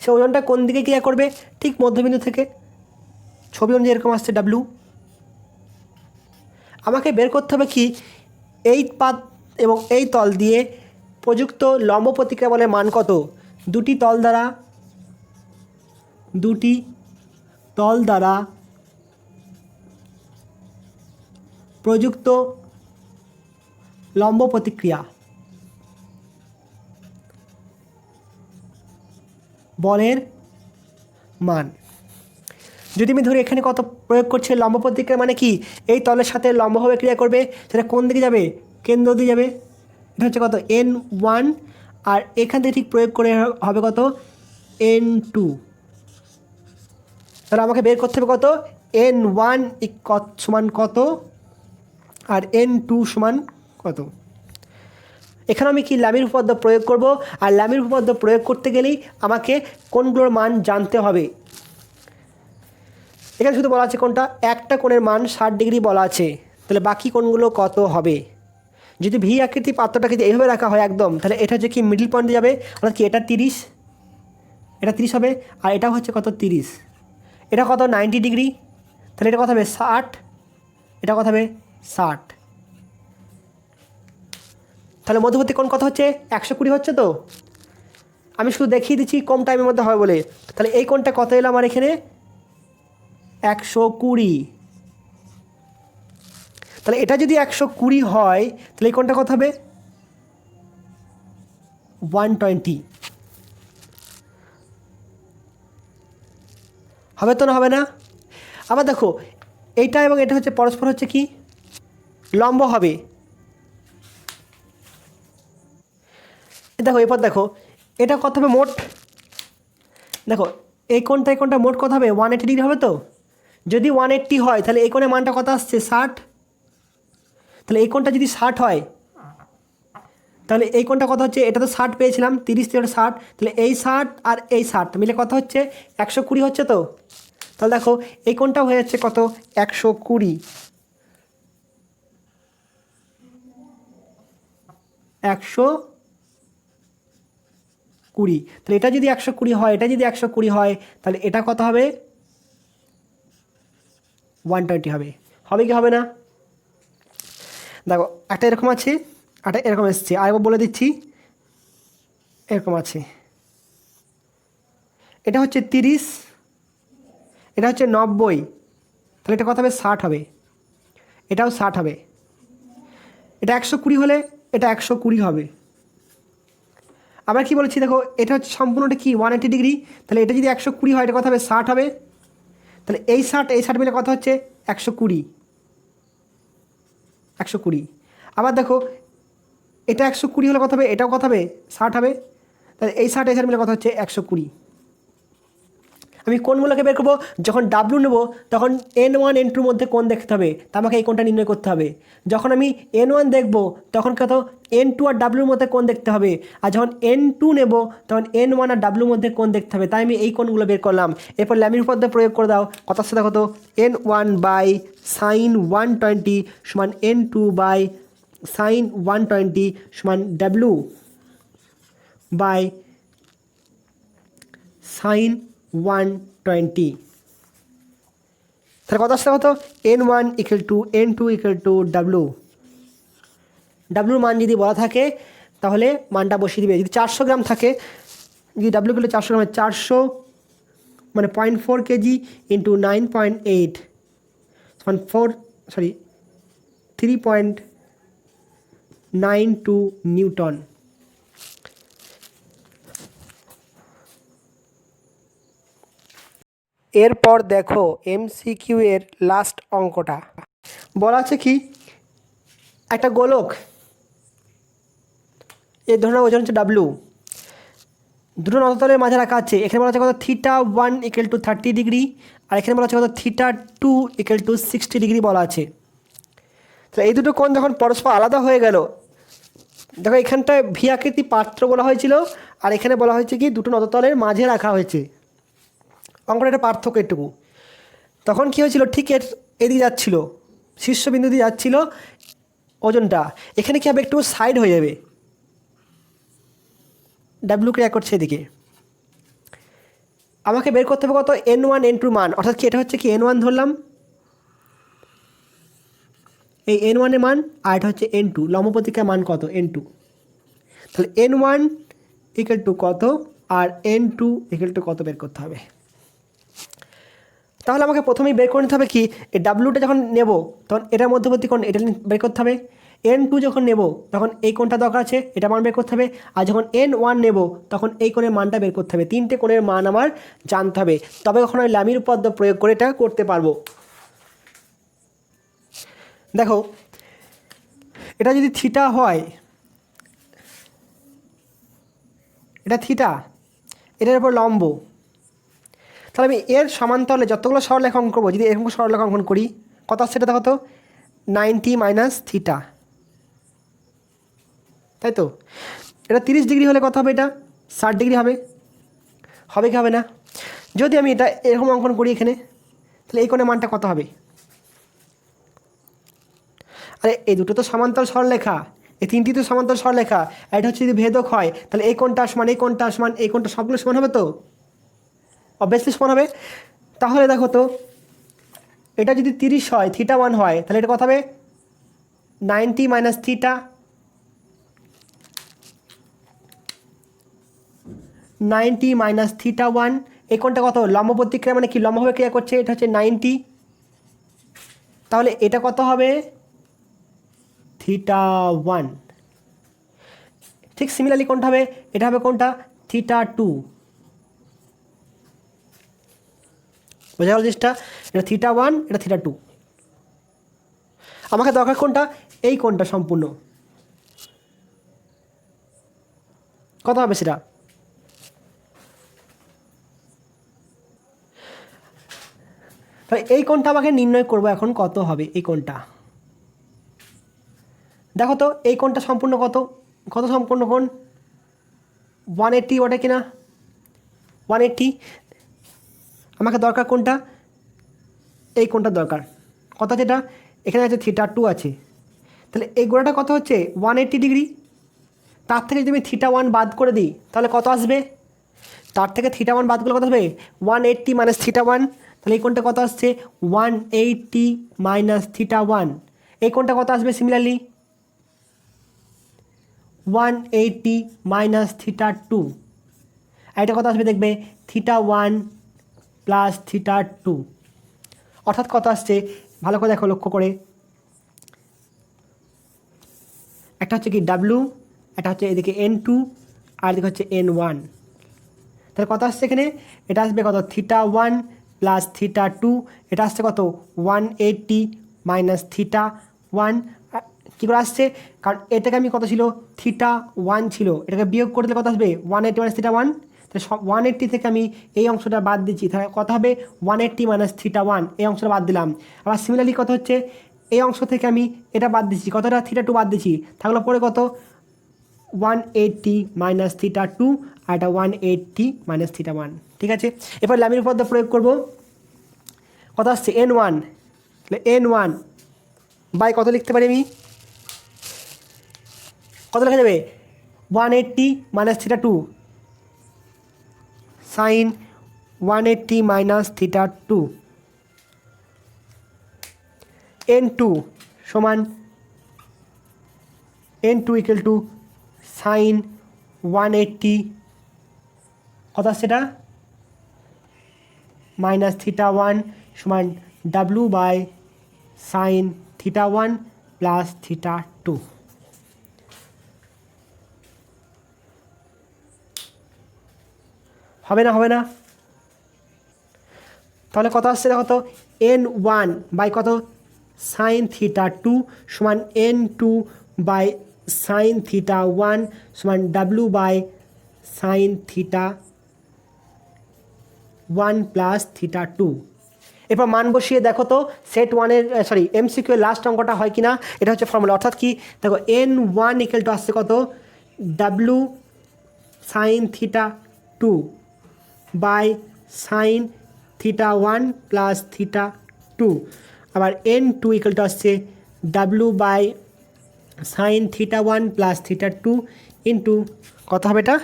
সে ওজনটা কোন দিকে ক্রিয়া করবে, ঠিক মধ্যবিন্দু থেকে, ছবি অনুযায়ী এরকম আসছে ডাব্লু। আমাকে বের করতে হবে কি এই পাত এবং এই তল দিয়ে প্রযুক্ত লম্ব প্রতিক্রিয়া বলের মান কত, দুটি তল দ্বারা প্রযুক্ত লম্ব প্রতিক্রিয়া বলের মান। যদি আমি ধরি এখানে কত প্রয়োগ করছে লম্ব প্রতিক্রিয়া, মানে কি এই তলের সাথে লম্বভাবে ক্রিয়া করবে, সেটা কোন দিকে যাবে কেন্দ্র দিয়ে যাবে, এটা হচ্ছে কত N1, আর এখান থেকে ঠিক প্রয়োগ করে হবে কত N2। তাহলে আমাকে বের করতে হবে কত N1 সমান কত আর N2 সমান কত। এখানে আমি কি লামির উপপাদ্য প্রয়োগ করব, আর লামির উপপাদ্য প্রয়োগ করতে গেলেই আমাকে কোণগুলোর মান জানতে হবে। এখানে শুধু বলা আছে কোনটা, একটা কোণের মান 60 ডিগ্রি বলা আছে, তাহলে বাকি কোণগুলো কত হবে। যদি ভি আকৃতি পাত্রটাকে যদি এইভাবে রাখা হয় একদম, তাহলে এটা হচ্ছে কি মিডল পয়েন্টে যাবে, অর্থাৎ কি এটা 30, এটা 30 হবে, আর এটা হচ্ছে কত 30, এটা কত 90 ডিগ্রি, তাহলে এটা কত হবে 60, এটা কত হবে 60। তাহলে মধ্যবর্তী কোণ কত হচ্ছে 120 হচ্ছে। তো আমি শুধু দেখিয়ে দিচ্ছি কম টাইমের মধ্যে হবে বলে। তাহলে এই কোণটা কত এলো আমার এখানে 120। তাহলে এটা যদি 120 হয় তাহলে এই কোণটা কত হবে 120, হবে তো না হবে না? আবার দেখো এইটা এবং এটা হচ্ছে পরস্পর হচ্ছে কি লম্ব হবে। দেখো এরপর দেখো এটা কত হবে মোট, দেখো এই কোণটা মোট কত হবে 180 ডিগ্রি হবে। তো যদি 180 হয় তাহলে এই কোণের মানটা কত আসছে 60, তাহলে এই কোণটা যদি 60 হয় তাহলে এই কোণটা কত হচ্ছে, এটা তো 60 পেয়েছিলাম, 30 থেকে 60, তাহলে এই 60 আর এই 60 মিলে কত হচ্ছে 120 হচ্ছে। তো তাহলে দেখো এই কোণটা হয়ে যাচ্ছে কত 120, 120। তাহলে এটা যদি 120 হয়, এটা যদি 120 হয়, তাহলে এটা কত হবে 120 হবে, হবে কি হবে না? দেখো একটা এরকম আছে, একটা এরকম এসছে, আরেকবার বলে দিচ্ছি, এরকম আছে। এটা হচ্ছে 30, এটা হচ্ছে 90, তাহলে এটা কত হবে? 60 হবে। এটাও 60 হবে। এটা 120 হলে এটা 120 হবে। আবার কি বলেছি দেখো, এটা হচ্ছে সম্পূর্ণটা কি 180 ডিগ্রি, তাহলে এটা যদি 120 হয় এটা কত হবে? 60 হবে। তাহলে এই 60 মিলে কত হচ্ছে? 120, 120। আবার দেখো এটা 120 হলে কত হবে? এটাও কত হবে? 60 হবে। তাহলে এই 60 মিলে কত হচ্ছে? 120। আমি কোণগুলোকে বের করবো, যখন ডাব্লু নেব তখন N1 N2 মধ্যে কোণ দেখতে হবে, তা আমাকে এই কোণটা নির্ণয় করতে হবে। যখন আমি N1 দেখব তখন কত? N2 আর ডাব্লুর মধ্যে কোণ দেখতে হবে। আর যখন N2 নেব তখন N1 আর ডাব্লুর মধ্যে কোণ দেখতে হবে। তাই আমি এই কোণগুলো বের করলাম। এরপর ল্যামির উপপাদ্য প্রয়োগ করে দাও। কত আসছে দেখো তো, N1/sin120 সমান N2/sin120 সমান W/sin120। তাহলে কত আসছে কত? N1 = N2 = W। ডাব্লুর মান যদি বলা থাকে তাহলে মানটা বসিয়ে দিবে। যদি 400 গ্রাম থাকে, যদি ডাব্লু কিলো 400 গ্রামে 400 মানে 0.4 কেজি ইন্টু 9.8 সমান 3.92 নিউটন। এরপর দেখো MCQ এর লাস্ট অঙ্কটা। বলা আছে কি, একটা গোলক, এই ধরনের ওজন হচ্ছে ডাব্লু, দুটো নততলের মাঝে রাখা আছে। এখানে বলা আছে কত? θ1 = 30 ডিগ্রি, আর এখানে বলা আছে কত? θ2 = 60 ডিগ্রি বলা আছে। তো এই দুটো কোণ যখন পরস্পর আলাদা হয়ে গেল, দেখো এখানটায় ভি আকৃতি পাত্র বলা হয়েছিল, আর এখানে বলা হয়েছে কি দুটো নততলের মাঝে রাখা হয়েছে। অঙ্কটা একটা পার্থক্য এটুকু। তখন কী হয়েছিল, ঠিক এদিকে যাচ্ছিল, শীর্ষবিন্দু দিয়ে যাচ্ছিল ওজনটা, এখানে কী হবে? একটু সাইড হয়ে যাবে, ডাব্লু ক্রিয়া করছে এদিকে। আমাকে বের করতে হবে কত? N1 N2 মান, অর্থাৎ কি এটা হচ্ছে কি N1 ধরলাম, এই N1 এর মান, আর এটা হচ্ছে N2, লম্বপ্রতিকার মান কত? N2। তাহলে N1 = কত আর N2 = কত বের করতে হবে। তাহলে আমাকে প্রথমেই বের করে নিতে হবে কি, এই ডাব্লুটা যখন নেব তখন এটার মধ্যবর্তী কোণ এটা বের করতে হবে। N2 যখন নেব তখন এই কোণটা দরকার আছে, এটা মান বের করতে হবে। আর যখন N1 নেব তখন এই কোণের মানটা বের করতে হবে। তিনটে কোণের মান আমার জানতে হবে, তবে কখন আমি ল্যামির উপপাদ্য প্রয়োগ করে এটা করতে পারবো। দেখো এটা যদি থিটা হয়, এটা থিটা, এটার উপর লম্ব, তাহলে আমি এর সমান্তরালে যতগুলো সরলরেখা অঙ্কন করবো, যদি এরকম সরলরেখা অঙ্কন করি, কত আসছে এটা দেখো তো? 90 - θ, তাই তো? এটা 30 ডিগ্রি হলে কত হবে? এটা 60 ডিগ্রি হবে। হবে কি হবে না? যদি আমি এটা এরকম অঙ্কন করি এখানে, তাহলে এই কোণের মানটা কত হবে? আরে এই দুটো তো সমান্তরাল সরলরেখা, এই তিনটি তো সমান্তরাল সরলরেখা, এটা হচ্ছে যদি ভেদক হয় তাহলে এই কোণটা সমান এই কোণটা সমান এই কোণটা, সবগুলো সমান হবে তো? অবভিয়াসলি সমান হবে। তাহলে দেখো তো, এটা যদি 30 হয়, θ1 হয়, তাহলে এটা কত হবে? 90 - θ, 90 - θ1। এই কোণটা কত? লম্ব প্রতিক্রিয়া মানে কি, লম্বভাবে ক্রিয়া করছে, এটা হচ্ছে 90। তাহলে এটা কত হবে? θ1। ঠিক সিমিলারলি কোনটা হবে? এটা হবে কোনটা? θ2। বোঝা গেল জিনিসটা? এটা θ1, এটা θ2। আমাকে দরকার কোনটা? এই কোনটা সম্পূর্ণ। কত হবে সেটা? তাহলে এই কোনটা আমাকে নির্ণয় করবো এখন, কত হবে এই কোনটা। দেখো তো এই কোনটা সম্পূর্ণ কত? কত সম্পূর্ণ কোণ? 180 ওটা কিনা? 180। আমাকে দরকার কোনটা? এই কোনটা দরকার। কত আছে এটা? এখানে আছে θ2 আছে। তাহলে এই গোড়াটা কত হচ্ছে? 180 ডিগ্রি। তার থেকে যদি আমি θ1 বাদ করে দিই তাহলে কত আসবে? তার থেকে θ1 বাদ করলে কত হবে? 180 - θ1। তাহলে এই কোণটা কত আসছে? 180 - θ1। এই কোণটা কত আসবে সিমিলারলি? 180 মাইনাস থিটা 2, এটা কত আসবে দেখবে থিটা 1 প্লাস থিটা 2, অর্থাৎ কত আসছে ভালো করে দেখো লক্ষ্য করে, একটা হচ্ছে কি ডাব্লু, এটা হচ্ছে এদিকে N2 আর এদিকে হচ্ছে N1, তাহলে কত আসছে এখানে, এটা আসবে কত থিটা 1 প্লাস থিটা 2, এটা আসছে কত 180 মাইনাস থিটা 1, কী করে আসছে, কারণ এটাকে আমি কত ছিল থিটা 1 ছিল, এটাকে বিয়োগ করে দিলে কত আসবে 180 মাইনাস থিটা 1, তাহলে 180 থেকে আমি এই অংশটা বাদ দিচ্ছি, তাহলে কত হবে 180 মাইনাস থিটা 1, এই অংশটা বাদ দিলাম। আবার সিমিলারলি কত হচ্ছে এই অংশ থেকে আমি এটা বাদ দিচ্ছি, কতটা থিটা 2 বাদ দিচ্ছি, থাকলো পরে কত 180 মাইনাস থিটা 2 আর এটা 180 মাইনাস থিটা 1, ঠিক আছে। এবার ল্যামির উপপাদ্য প্রয়োগ করব, কত আসছে N1, তাহলে N1 বাই কত লিখতে পারি আমি, কত লেখা যাবে 180 minus theta 2 sine 180 minus theta 2, N2 সমান N2 ইকুয়াল টু সাইন 180 কত আসছে এটা মাইনাস থিটা 1 সমান W by sine theta 1 plus theta 2। হবে না, হবে না, তাহলে কত আসছে দেখো তো N1 বাই কত সাইন থিটা 2 সমান N2 বাই সাইন থিটা 1 সমান W by sine theta 1 plus theta 2। এরপর মান বসিয়ে দেখো তো সেট 1-এর MCQ এর লাস্ট অঙ্কটা হয় কিনা, এটা হচ্ছে ফর্মুলা, অর্থাৎ কি দেখো N1 ইকুয়াল টু আসছে কত W sine theta 2 by sine theta 1 plus theta 2, আবার N2 ইকুয়াল টু আসছে W by sine theta 1 plus theta 2 into কত হবে এটা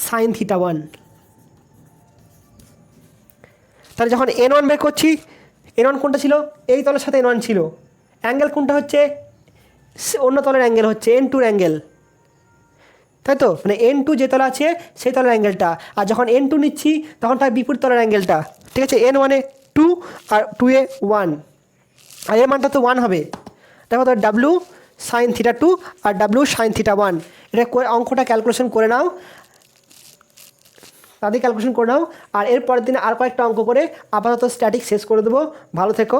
সাইন থিটা 1। তাহলে যখন N1 বের করছি, N1 কোনটা ছিল, এই তলের সাথে N1 ছিল, অ্যাঙ্গেল কোনটা হচ্ছে অন্য তলের অ্যাঙ্গেল হচ্ছে N2-র অ্যাঙ্গেল, তাই তো, মানে N2 যে তলা আছে সেই তলের অ্যাঙ্গেলটা, আর যখন N2 নিচ্ছি তখন তার বিপরীত তলের অ্যাঙ্গেলটা, ঠিক আছে। N1-এ 2 আর 2-এ 1, আর এর মানটা তো 1 হবে, দেখো তো ডাব্লু সাইন থিটা 2 আর ডাব্লু সাইন থিটা 1, এটা অঙ্কটা ক্যালকুলেশন করে নাও, তাদের ক্যালকুলেশন করে নাও, আর এর পরের দিনে আর কয়েকটা অঙ্ক করে আপাতত স্ট্যাটিক শেষ করে দেবো। ভালো থেকো।